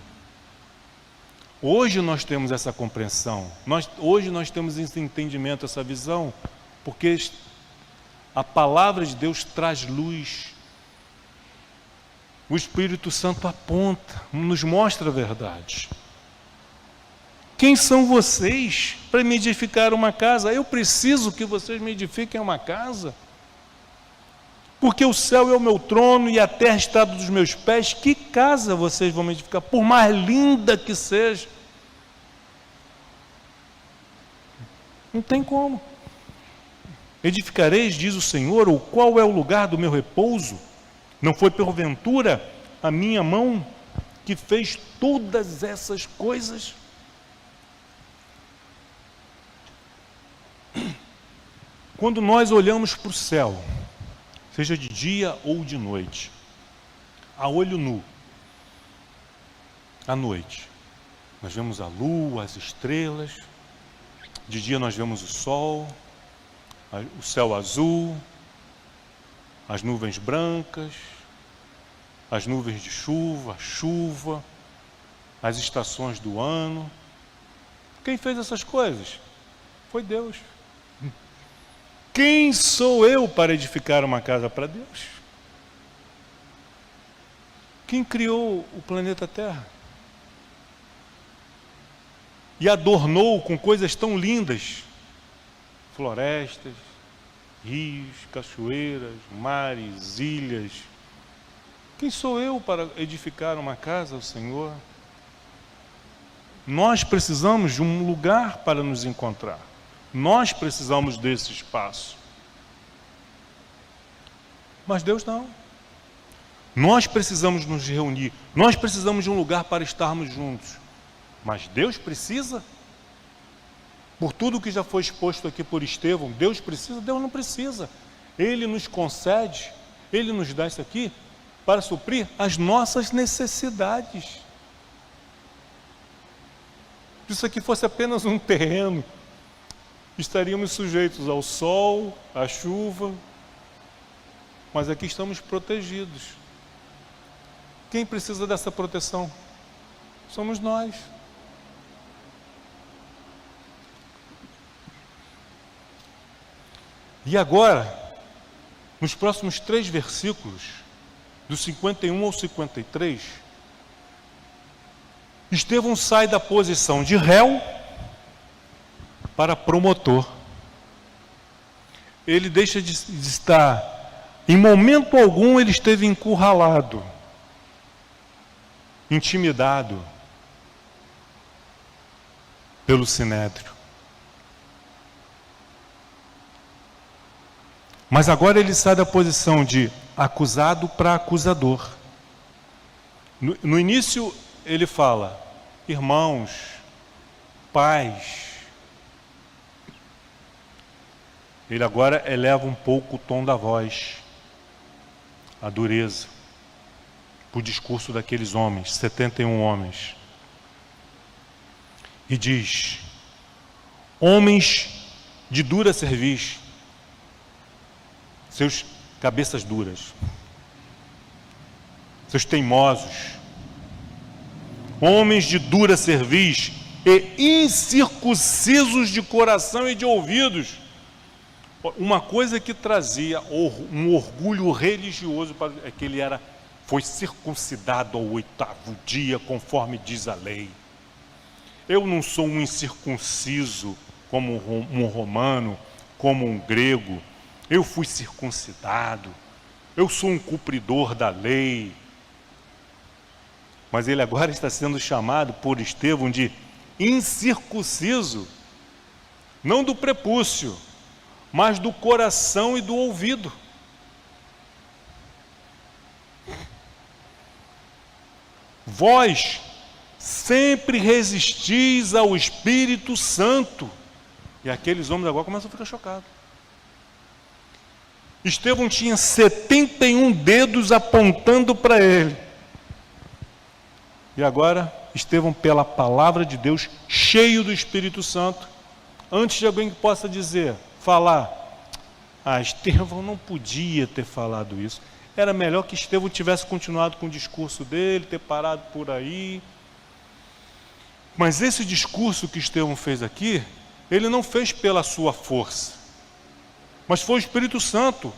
Hoje nós temos essa compreensão, hoje nós temos esse entendimento, essa visão, porque a palavra de Deus traz luz. O Espírito Santo aponta, nos mostra a verdade. Quem são vocês para me edificar uma casa? Eu preciso que vocês me edifiquem uma casa. Porque o céu é o meu trono e a terra está dos meus pés. Que casa vocês vão me edificar? Por mais linda que seja. Não tem como. Edificareis, diz o Senhor, ou qual é o lugar do meu repouso? Não foi porventura a minha mão que fez todas essas coisas? Quando nós olhamos para o céu, seja de dia ou de noite, a olho nu, à noite, nós vemos a lua, as estrelas, de dia nós vemos o sol, o céu azul, as nuvens brancas, as nuvens de chuva, a chuva, as estações do ano. Quem fez essas coisas? Foi Deus. Quem sou eu para edificar uma casa para Deus? Quem criou o planeta Terra? E adornou com coisas tão lindas, florestas, rios, cachoeiras, mares, ilhas. Quem sou eu para edificar uma casa ao Senhor? Nós precisamos de um lugar para nos encontrar. Nós precisamos desse espaço. Mas Deus não. Nós precisamos nos reunir. Nós precisamos de um lugar para estarmos juntos. Mas Deus precisa? Por tudo que já foi exposto aqui por Estevão, Deus precisa? Deus não precisa. Ele nos concede, Ele nos dá isso aqui para suprir as nossas necessidades. Se isso aqui fosse apenas um terreno, estaríamos sujeitos ao sol, à chuva, mas aqui estamos protegidos. Quem precisa dessa proteção? Somos nós. E agora, nos próximos 3 versículos, do 51 ao 53, Estevão sai da posição de réu para promotor. Ele deixa de estar, em momento algum ele esteve encurralado, intimidado pelo Sinédrio. Mas agora ele sai da posição de acusado para acusador. No início ele fala, irmãos, pais. Ele agora eleva um pouco o tom da voz, a dureza, para o discurso daqueles homens, 71 homens. E diz, homens de dura cerviz, seus cabeças duras, seus teimosos, homens de dura cerviz e incircuncisos de coração e de ouvidos. Uma coisa que trazia um orgulho religioso é que ele foi circuncidado ao 8º dia, conforme diz a lei. Eu não sou um incircunciso como um romano, como um grego. Eu fui circuncidado, eu sou um cumpridor da lei. Mas ele agora está sendo chamado por Estevão de incircunciso, não do prepúcio, mas do coração e do ouvido. Vós sempre resistis ao Espírito Santo. E aqueles homens agora começam a ficar chocados. Estevão tinha 71 dedos apontando para ele. E agora, Estevão, pela palavra de Deus, cheio do Espírito Santo, antes de alguém que possa falar, Estevão não podia ter falado isso. Era melhor que Estevão tivesse continuado com o discurso dele, ter parado por aí. Mas esse discurso que Estevão fez aqui, ele não fez pela sua força. Mas foi o Espírito Santo.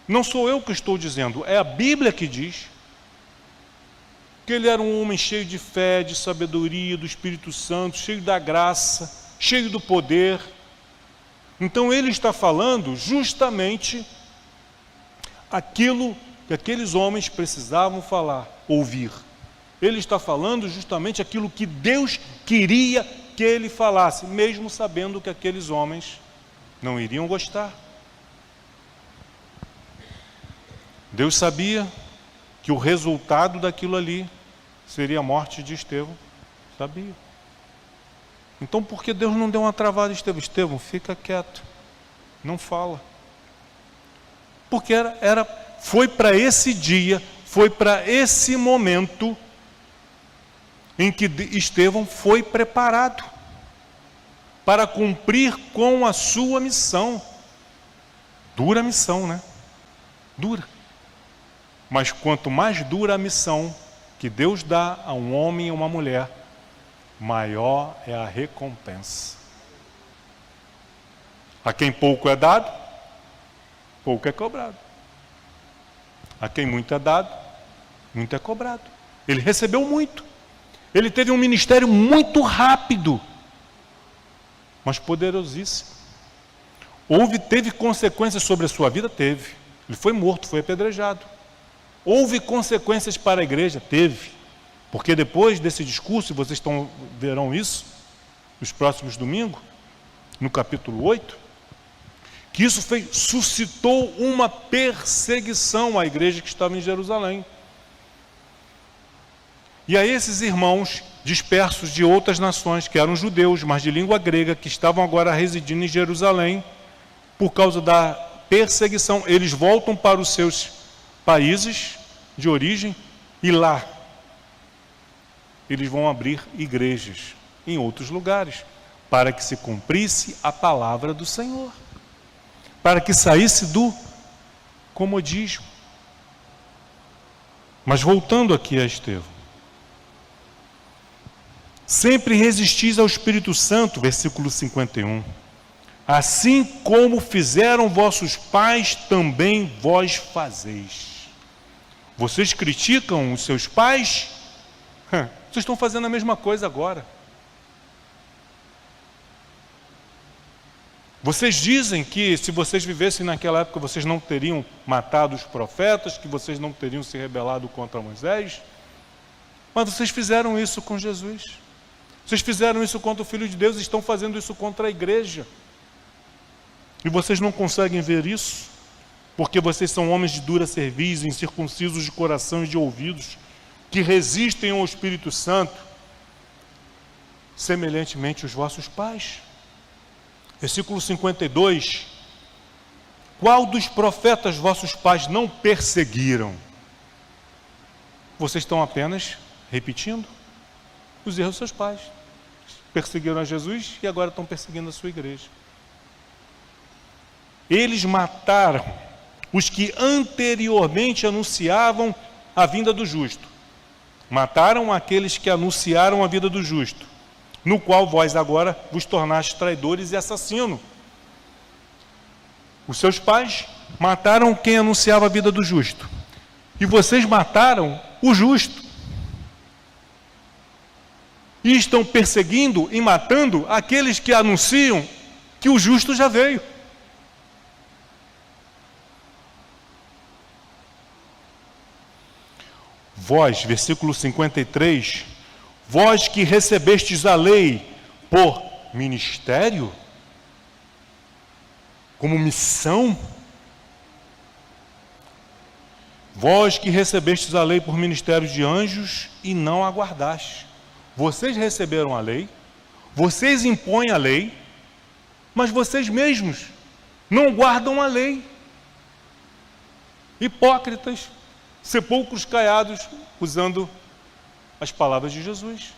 Não sou eu que estou dizendo, é a Bíblia que diz que ele era um homem cheio de fé, de sabedoria, do Espírito Santo, cheio da graça, cheio do poder. Então ele está falando justamente aquilo que aqueles homens precisavam falar, ouvir. Ele está falando justamente aquilo que Deus queria que ele falasse, mesmo sabendo que aqueles homens não iriam gostar. Deus sabia que o resultado daquilo ali seria a morte de Estevão. Sabia. Então por que Deus não deu uma travada a Estevão? Estevão, fica quieto, não fala. Porque foi para esse dia, foi para esse momento em que Estevão foi preparado para cumprir com a sua missão. Dura missão, né? Dura. Mas quanto mais dura a missão que Deus dá a um homem e a uma mulher, maior é a recompensa. A quem pouco é dado, pouco é cobrado. A quem muito é dado, muito é cobrado. Ele recebeu muito. Ele teve um ministério muito rápido, mas poderosíssimo. Teve consequências sobre a sua vida? Teve. Ele foi morto, foi apedrejado. Houve consequências para a igreja? Teve. Porque depois desse discurso, e vocês verão isso nos próximos domingos, no capítulo 8, que isso suscitou uma perseguição à igreja que estava em Jerusalém. E a esses irmãos dispersos de outras nações, que eram judeus, mas de língua grega, que estavam agora residindo em Jerusalém, por causa da perseguição, eles voltam para os seus países de origem, e lá eles vão abrir igrejas em outros lugares, para que se cumprisse a palavra do Senhor, para que saísse do comodismo. Mas voltando aqui a Estevão, sempre resistis ao Espírito Santo, versículo 51. Assim como fizeram vossos pais, também vós fazeis. Vocês criticam os seus pais? Vocês estão fazendo a mesma coisa agora. Vocês dizem que se vocês vivessem naquela época, vocês não teriam matado os profetas, que vocês não teriam se rebelado contra Moisés. Mas vocês fizeram isso com Jesus. Vocês fizeram isso contra o Filho de Deus e estão fazendo isso contra a igreja. E vocês não conseguem ver isso? Porque vocês são homens de dura cerviz, incircuncisos de coração e de ouvidos, que resistem ao Espírito Santo, semelhantemente os vossos pais. Versículo 52. Qual dos profetas vossos pais não perseguiram? Vocês estão apenas repetindo os erros dos seus pais. Perseguiram a Jesus e agora estão perseguindo a sua igreja. Eles mataram os que anteriormente anunciavam a vinda do justo. Mataram aqueles que anunciaram a vida do justo, no qual vós agora vos tornaste traidores e assassinos. Os seus pais mataram quem anunciava a vida do justo, e vocês mataram o justo. E estão perseguindo e matando aqueles que anunciam que o justo já veio. Vós, versículo 53, vós que recebestes a lei por ministério, como missão, vós que recebestes a lei por ministério de anjos e não aguardaste. Vocês receberam a lei, vocês impõem a lei, mas vocês mesmos não guardam a lei. Hipócritas, sepulcros caiados, usando as palavras de Jesus.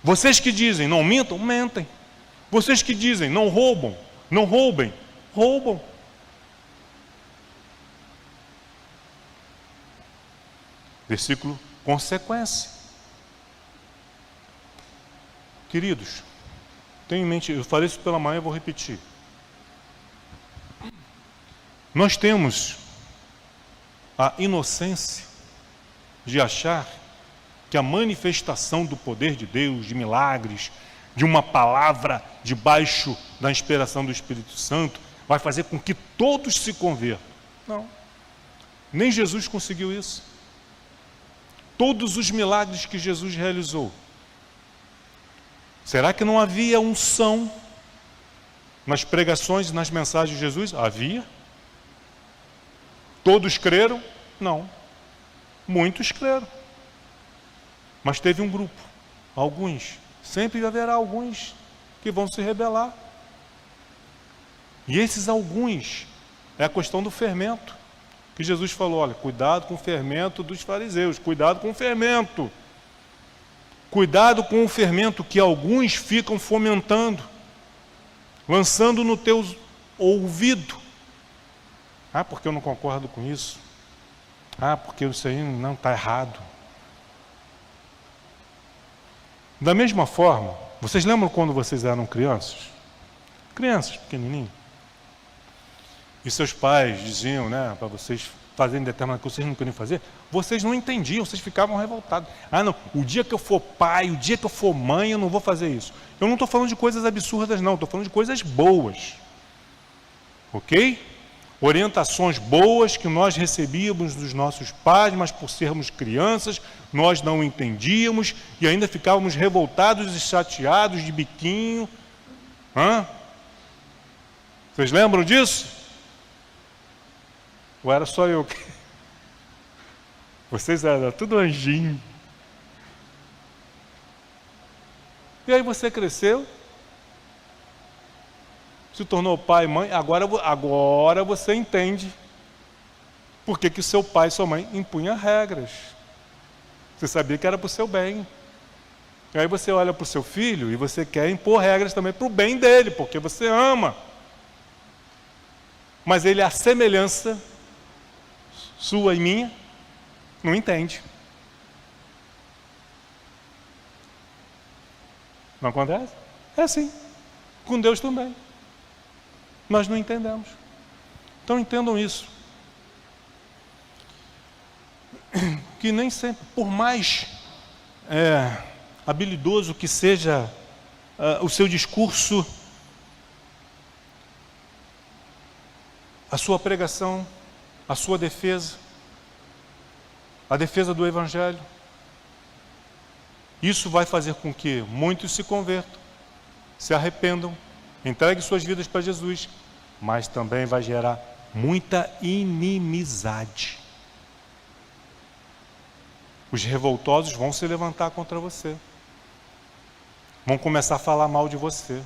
Vocês que dizem não mintam, mentem. Vocês que dizem não roubam, não roubem, roubam. Versículo consequência. Queridos, tenham em mente, eu falei isso pela manhã, eu vou repetir. Nós temos a inocência de achar que a manifestação do poder de Deus, de milagres, de uma palavra debaixo da inspiração do Espírito Santo, vai fazer com que todos se convertam. Não. Nem Jesus conseguiu isso. Todos os milagres que Jesus realizou, será que não havia unção nas pregações e nas mensagens de Jesus? Havia. Todos creram? Não. Muitos creram. Mas teve um grupo, alguns. Sempre haverá alguns que vão se rebelar. E esses alguns é a questão do fermento. Que Jesus falou, olha, cuidado com o fermento dos fariseus, cuidado com o fermento. Cuidado com o fermento que alguns ficam fomentando, lançando no teu ouvido. Ah, porque eu não concordo com isso. Ah, porque isso aí não está errado. Da mesma forma, vocês lembram quando vocês eram crianças? Crianças, pequenininhos. E seus pais diziam, né, para vocês fazendo determinada coisa que vocês não queriam fazer, vocês não entendiam, vocês ficavam revoltados. Ah, não, o dia que eu for pai, o dia que eu for mãe, eu não vou fazer isso. Eu não estou falando de coisas absurdas, não, estou falando de coisas boas. Ok? Orientações boas que nós recebíamos dos nossos pais, mas por sermos crianças, nós não entendíamos e ainda ficávamos revoltados e chateados de biquinho. Vocês lembram disso? Ou era só eu? Vocês eram tudo anjinho. E aí você cresceu, se tornou pai e mãe, agora você entende por que o seu pai e sua mãe impunham regras. Você sabia que era para o seu bem. E aí você olha para o seu filho e você quer impor regras também para o bem dele, porque você ama. Mas ele, a semelhança sua e minha, não entende. Não acontece? É assim. Com Deus também. Nós não entendemos. Então entendam isso. Que nem sempre, por mais habilidoso que seja o seu discurso, a sua pregação, a sua defesa, a defesa do Evangelho, isso vai fazer com que muitos se convertam, se arrependam, entreguem suas vidas para Jesus, mas também vai gerar muita inimizade. Os revoltosos vão se levantar contra você, vão começar a falar mal de você.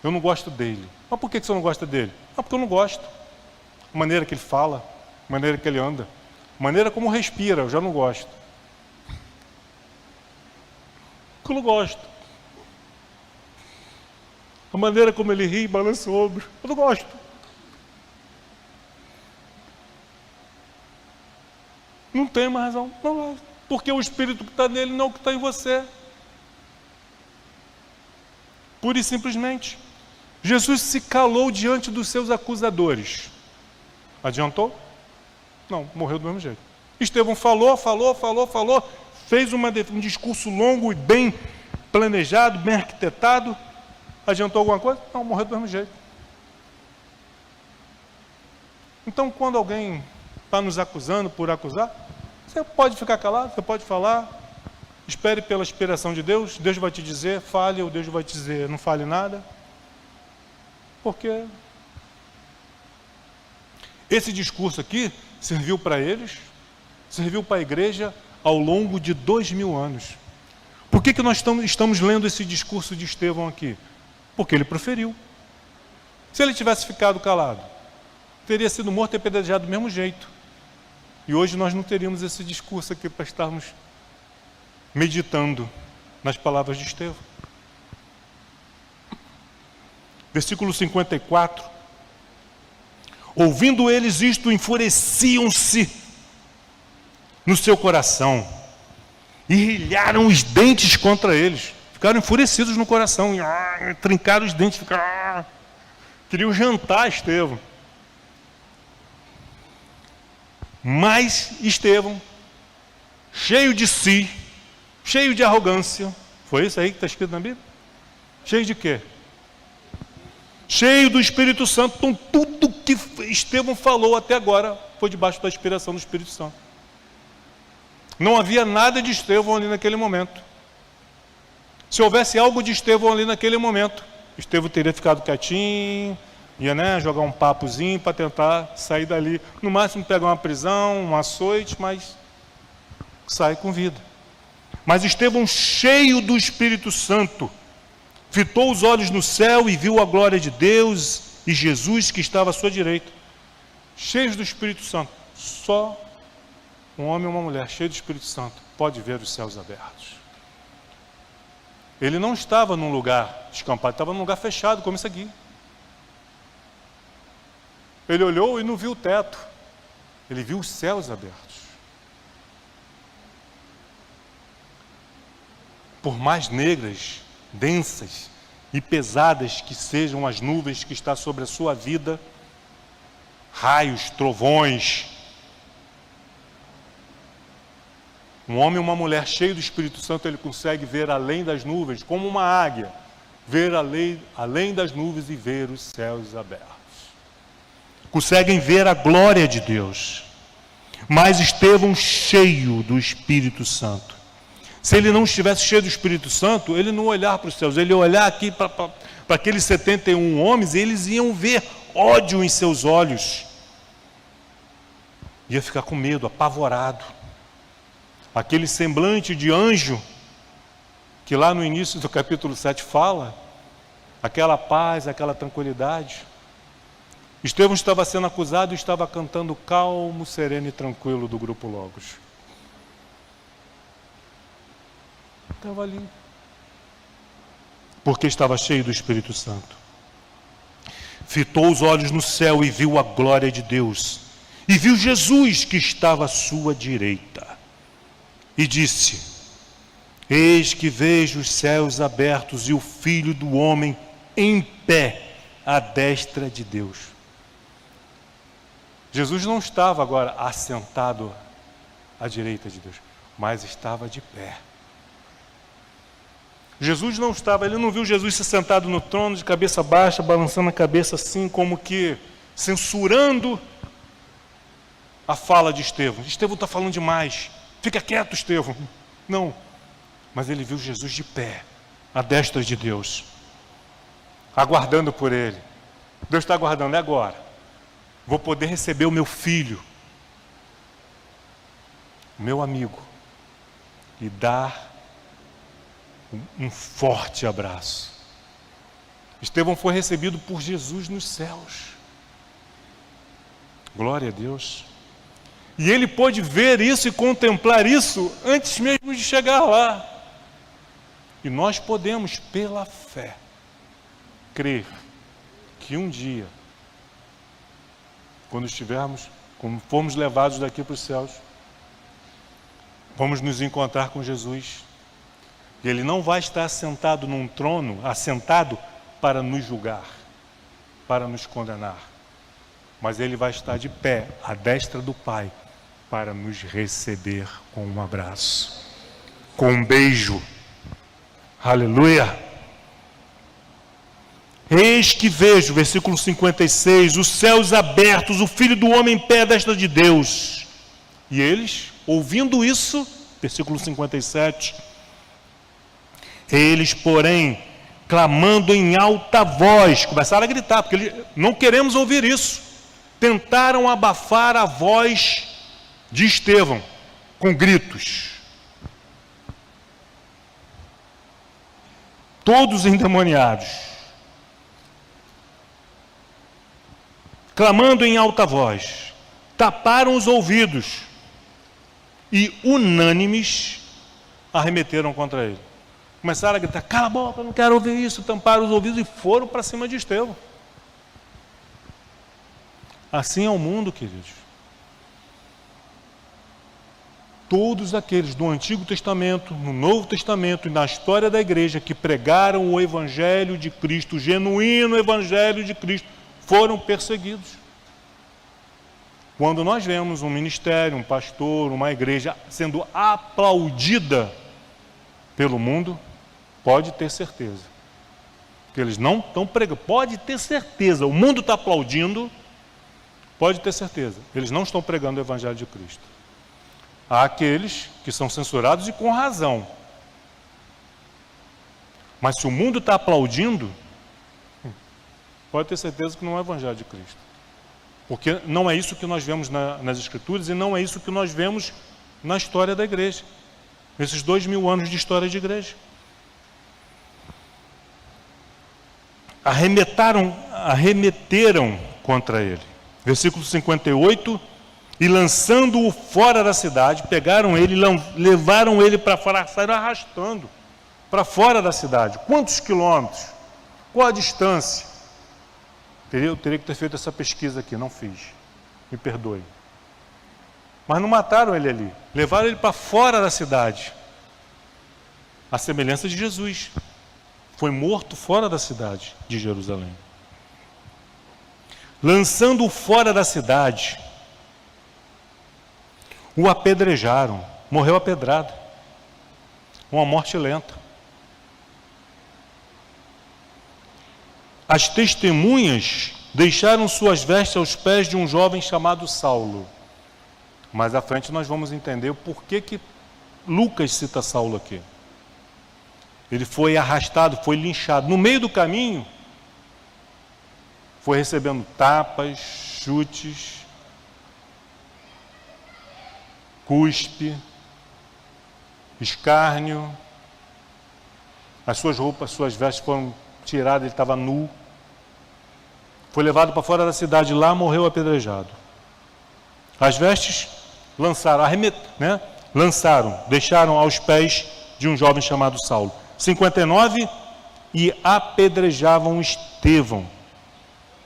Eu não gosto dele. Mas por que você não gosta dele? Porque eu não gosto. A maneira que ele fala, a maneira que ele anda, a maneira como respira, eu já não gosto. Eu não gosto. A maneira como ele ri e balança o ombro, eu não gosto. Não tem mais razão, não gosto. Porque o Espírito que está nele não é o que está em você. Pura e simplesmente. Jesus se calou diante dos seus acusadores. Adiantou? Não, morreu do mesmo jeito. Estevão falou, fez um discurso longo e bem planejado, bem arquitetado. Adiantou alguma coisa? Não, morreu do mesmo jeito. Então, quando alguém está nos acusando por acusar, você pode ficar calado, você pode falar, espere pela inspiração de Deus, Deus vai te dizer, fale, ou Deus vai te dizer, não fale nada. Porque esse discurso aqui serviu para eles, serviu para a igreja ao longo de 2000 anos. Por que nós estamos lendo esse discurso de Estevão aqui? Porque ele proferiu. Se ele tivesse ficado calado, teria sido morto e apedrejado do mesmo jeito. E hoje nós não teríamos esse discurso aqui para estarmos meditando nas palavras de Estevão. Versículo 54. Ouvindo eles isto, enfureciam-se no seu coração e rilharam os dentes contra eles. Ficaram enfurecidos no coração, trincaram os dentes, queriam jantar Estevão. Mas Estevão, cheio de si, cheio de arrogância, foi isso aí que está escrito na Bíblia? Cheio de quê? Cheio do Espírito Santo. Então tudo que Estevão falou até agora foi debaixo da inspiração do Espírito Santo. Não havia nada de Estevão ali naquele momento. Se houvesse algo de Estevão ali naquele momento, Estevão teria ficado quietinho, ia jogar um papozinho para tentar sair dali. No máximo pegar uma prisão, um açoite, mas sai com vida. Mas Estevão, cheio do Espírito Santo, fitou os olhos no céu e viu a glória de Deus e Jesus que estava à sua direita. Cheios do Espírito Santo. Só um homem e uma mulher cheio do Espírito Santo pode ver os céus abertos. Ele não estava num lugar descampado, estava num lugar fechado, como isso aqui. Ele olhou e não viu o teto. Ele viu os céus abertos. Por mais negras, densas e pesadas que sejam as nuvens que estão sobre a sua vida, raios, trovões. Um homem e uma mulher cheio do Espírito Santo, ele consegue ver além das nuvens, como uma águia, ver além das nuvens e ver os céus abertos. Conseguem ver a glória de Deus. Mas Estevão, cheio do Espírito Santo. Se ele não estivesse cheio do Espírito Santo, ele não ia olhar para os céus, ele ia olhar aqui para aqueles 71 homens, e eles iam ver ódio em seus olhos. Ia ficar com medo, apavorado. Aquele semblante de anjo, que lá no início do capítulo 7 fala, aquela paz, aquela tranquilidade. Estevão estava sendo acusado e estava cantando calmo, sereno e tranquilo do grupo Logos. Estava ali. Porque estava cheio do Espírito Santo. Fitou os olhos no céu e viu a glória de Deus. E viu Jesus que estava à sua direita. E disse: eis que vejo os céus abertos e o Filho do Homem em pé à destra de Deus. Jesus não estava agora assentado à direita de Deus, mas estava de pé. Jesus não estava, ele não viu Jesus se sentado no trono de cabeça baixa, balançando a cabeça assim, como que censurando a fala de Estevão. Estevão está falando demais, fica quieto, Estevão. Não, mas ele viu Jesus de pé, à destra de Deus, aguardando por ele. Deus está aguardando, é agora. Vou poder receber o meu filho, o meu amigo, e dar um forte abraço. Estevão foi recebido por Jesus nos céus. Glória a Deus. E ele pôde ver isso e contemplar isso antes mesmo de chegar lá. E nós podemos, pela fé, crer que um dia, quando formos levados daqui para os céus, vamos nos encontrar com Jesus. E Ele não vai estar sentado num trono, assentado para nos julgar, para nos condenar. Mas Ele vai estar de pé, à destra do Pai, para nos receber com um abraço, com um beijo. Aleluia! Eis que vejo, versículo 56, os céus abertos, o Filho do Homem em pé à destra de Deus. E eles, ouvindo isso, versículo 57, eles, porém, clamando em alta voz, começaram a gritar, porque eles, não queremos ouvir isso. Tentaram abafar a voz de Estevão, com gritos. Todos endemoniados. Clamando em alta voz, taparam os ouvidos e, unânimes, arremeteram contra ele. Começaram a gritar: cala a boca, eu não quero ouvir isso. Tamparam os ouvidos e foram para cima de Estevão. Assim é o mundo, queridos. Todos aqueles do Antigo Testamento, no Novo Testamento e na história da igreja que pregaram o Evangelho de Cristo, o genuíno Evangelho de Cristo, foram perseguidos. Quando nós vemos um ministério, um pastor, uma igreja sendo aplaudida pelo mundo, pode ter certeza que eles não estão pregando. Pode ter certeza, o mundo está aplaudindo, pode ter certeza, eles não estão pregando o Evangelho de Cristo. Há aqueles que são censurados e com razão. Mas se o mundo está aplaudindo, pode ter certeza que não é o Evangelho de Cristo. Porque não é isso que nós vemos nas Escrituras e não é isso que nós vemos na história da igreja. Nesses 2000 anos de história de igreja. Arremeteram contra ele. Versículo 58, e lançando-o fora da cidade, pegaram ele, levaram ele para fora, saíram arrastando para fora da cidade. Quantos quilômetros? Qual a distância? Eu teria que ter feito essa pesquisa aqui, não fiz. Me perdoe. Mas não mataram ele ali. Levaram ele para fora da cidade. A semelhança de Jesus. Foi morto fora da cidade de Jerusalém. lançando-o fora da cidade, o apedrejaram, morreu apedrado, uma morte lenta. As testemunhas deixaram suas vestes aos pés de um jovem chamado Saulo. Mais à frente nós vamos entender o porquê que Lucas cita Saulo aqui. Ele foi arrastado, foi linchado. No meio do caminho, foi recebendo tapas, chutes, cuspe, escárnio. As suas roupas, suas vestes foram tiradas, ele estava nu. Foi levado para fora da cidade, lá morreu apedrejado. As vestes lançaram, deixaram aos pés de um jovem chamado Saulo. 59, e apedrejavam Estevão,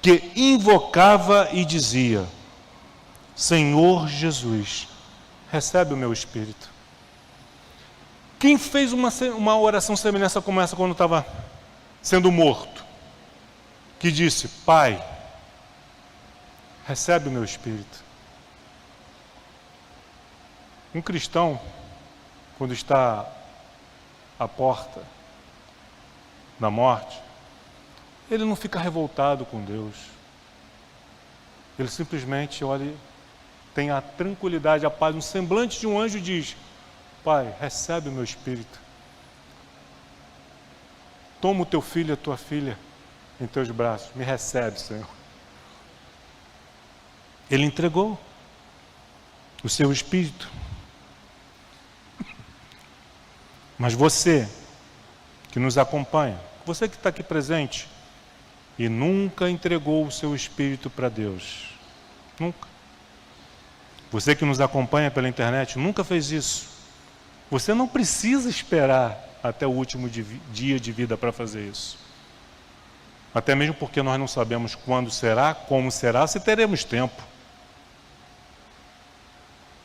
que invocava e dizia: Senhor Jesus, recebe o meu espírito. Quem fez uma oração semelhante como essa quando estava sendo morto? Que disse: Pai, recebe o meu espírito. Um cristão, quando está à porta da morte, ele não fica revoltado com Deus. Ele simplesmente olha, tem a tranquilidade, a paz, um semblante de um anjo e diz: Pai, recebe o meu espírito. Toma o teu filho e a tua filha em teus braços. Me recebe, Senhor. Ele entregou o seu espírito. Mas você que nos acompanha, você que está aqui presente e nunca entregou o seu espírito para Deus, nunca. Você que nos acompanha pela internet nunca fez isso. Você não precisa esperar até o último dia de vida para fazer isso. Até mesmo porque nós não sabemos quando será, como será, se teremos tempo.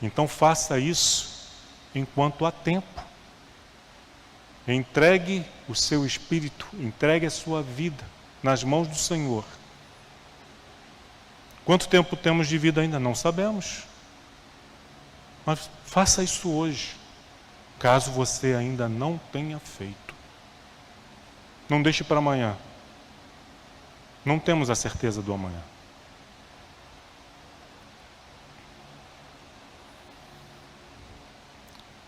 Então faça isso enquanto há tempo. Entregue o seu espírito, entregue a sua vida nas mãos do Senhor. Quanto tempo temos de vida ainda? Não sabemos. Mas faça isso hoje, caso você ainda não tenha feito. Não deixe para amanhã. Não temos a certeza do amanhã.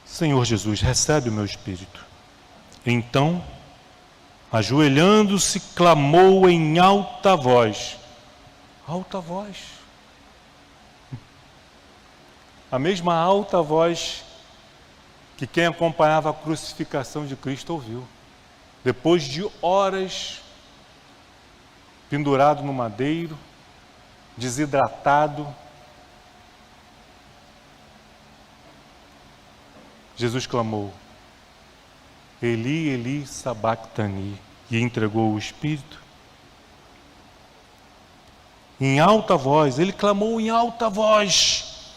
Senhor Jesus, recebe o meu espírito. Então, ajoelhando-se, clamou em alta voz. Alta voz. A mesma alta voz que quem acompanhava a crucificação de Cristo ouviu. Depois de horas pendurado no madeiro, desidratado, Jesus clamou: Eli, Eli, sabactani, e entregou o Espírito. Em alta voz, ele clamou em alta voz: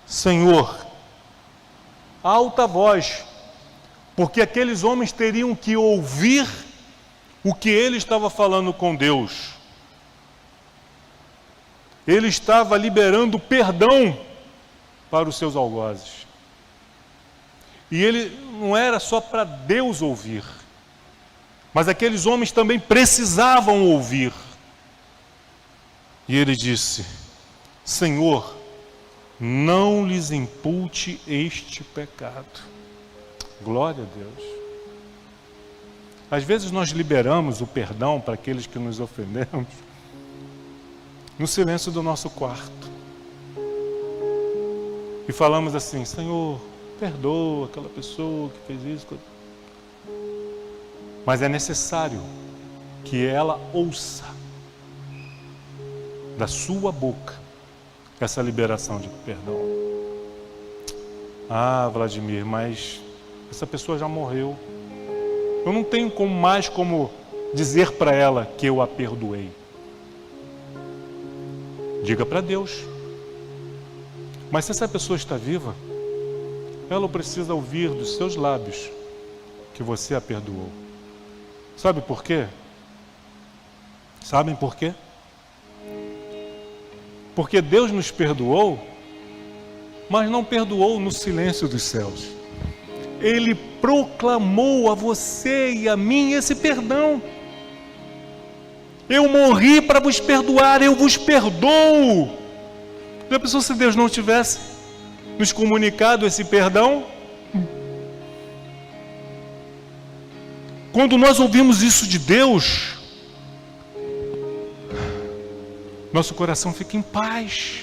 Senhor, alta voz, porque aqueles homens teriam que ouvir o que ele estava falando com Deus. Ele estava liberando perdão para os seus algozes. E ele não era só para Deus ouvir, mas aqueles homens também precisavam ouvir. E ele disse: Senhor, não lhes impute este pecado. Glória a Deus. Às vezes nós liberamos o perdão para aqueles que nos ofendemos no silêncio do nosso quarto. E falamos assim: Senhor, perdoa aquela pessoa que fez isso. Mas é necessário que ela ouça da sua boca essa liberação de perdão. Ah, Vladimir, mas essa pessoa já morreu. Eu não tenho mais como dizer para ela que eu a perdoei. Diga para Deus. Mas se essa pessoa está viva, ela precisa ouvir dos seus lábios que você a perdoou. Sabe por quê? Sabem por quê? Porque Deus nos perdoou, mas não perdoou no silêncio dos céus. Ele proclamou a você e a mim esse perdão. Eu morri para vos perdoar, eu vos perdoo. Já pensou se Deus não tivesse nos comunicado esse perdão? Quando nós ouvimos isso de Deus, nosso coração fica em paz.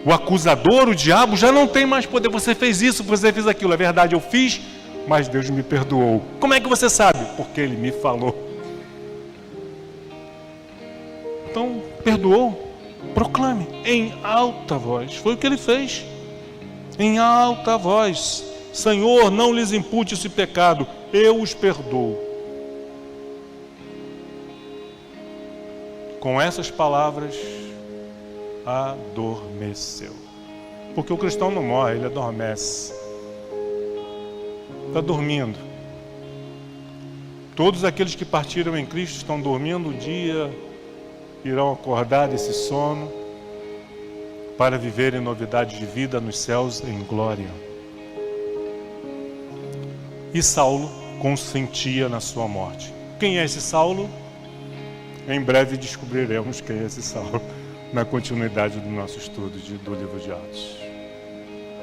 O acusador, o diabo, já não tem mais poder. Você fez isso, você fez aquilo. É verdade, eu fiz, mas Deus me perdoou. Como é que você sabe? Porque Ele me falou. Então, perdoou, proclame em alta voz. Foi o que Ele fez. Em alta voz. Senhor, não lhes impute esse pecado, eu os perdoo. Com essas palavras, adormeceu. Porque o cristão não morre, ele adormece. Está dormindo. Todos aqueles que partiram em Cristo estão dormindo. Um dia irão acordar desse sono para viverem novidade de vida nos céus em glória. E Saulo consentia na sua morte. Quem é esse Saulo? Em breve descobriremos quem é esse Saulo, na continuidade do nosso estudo do livro de Atos.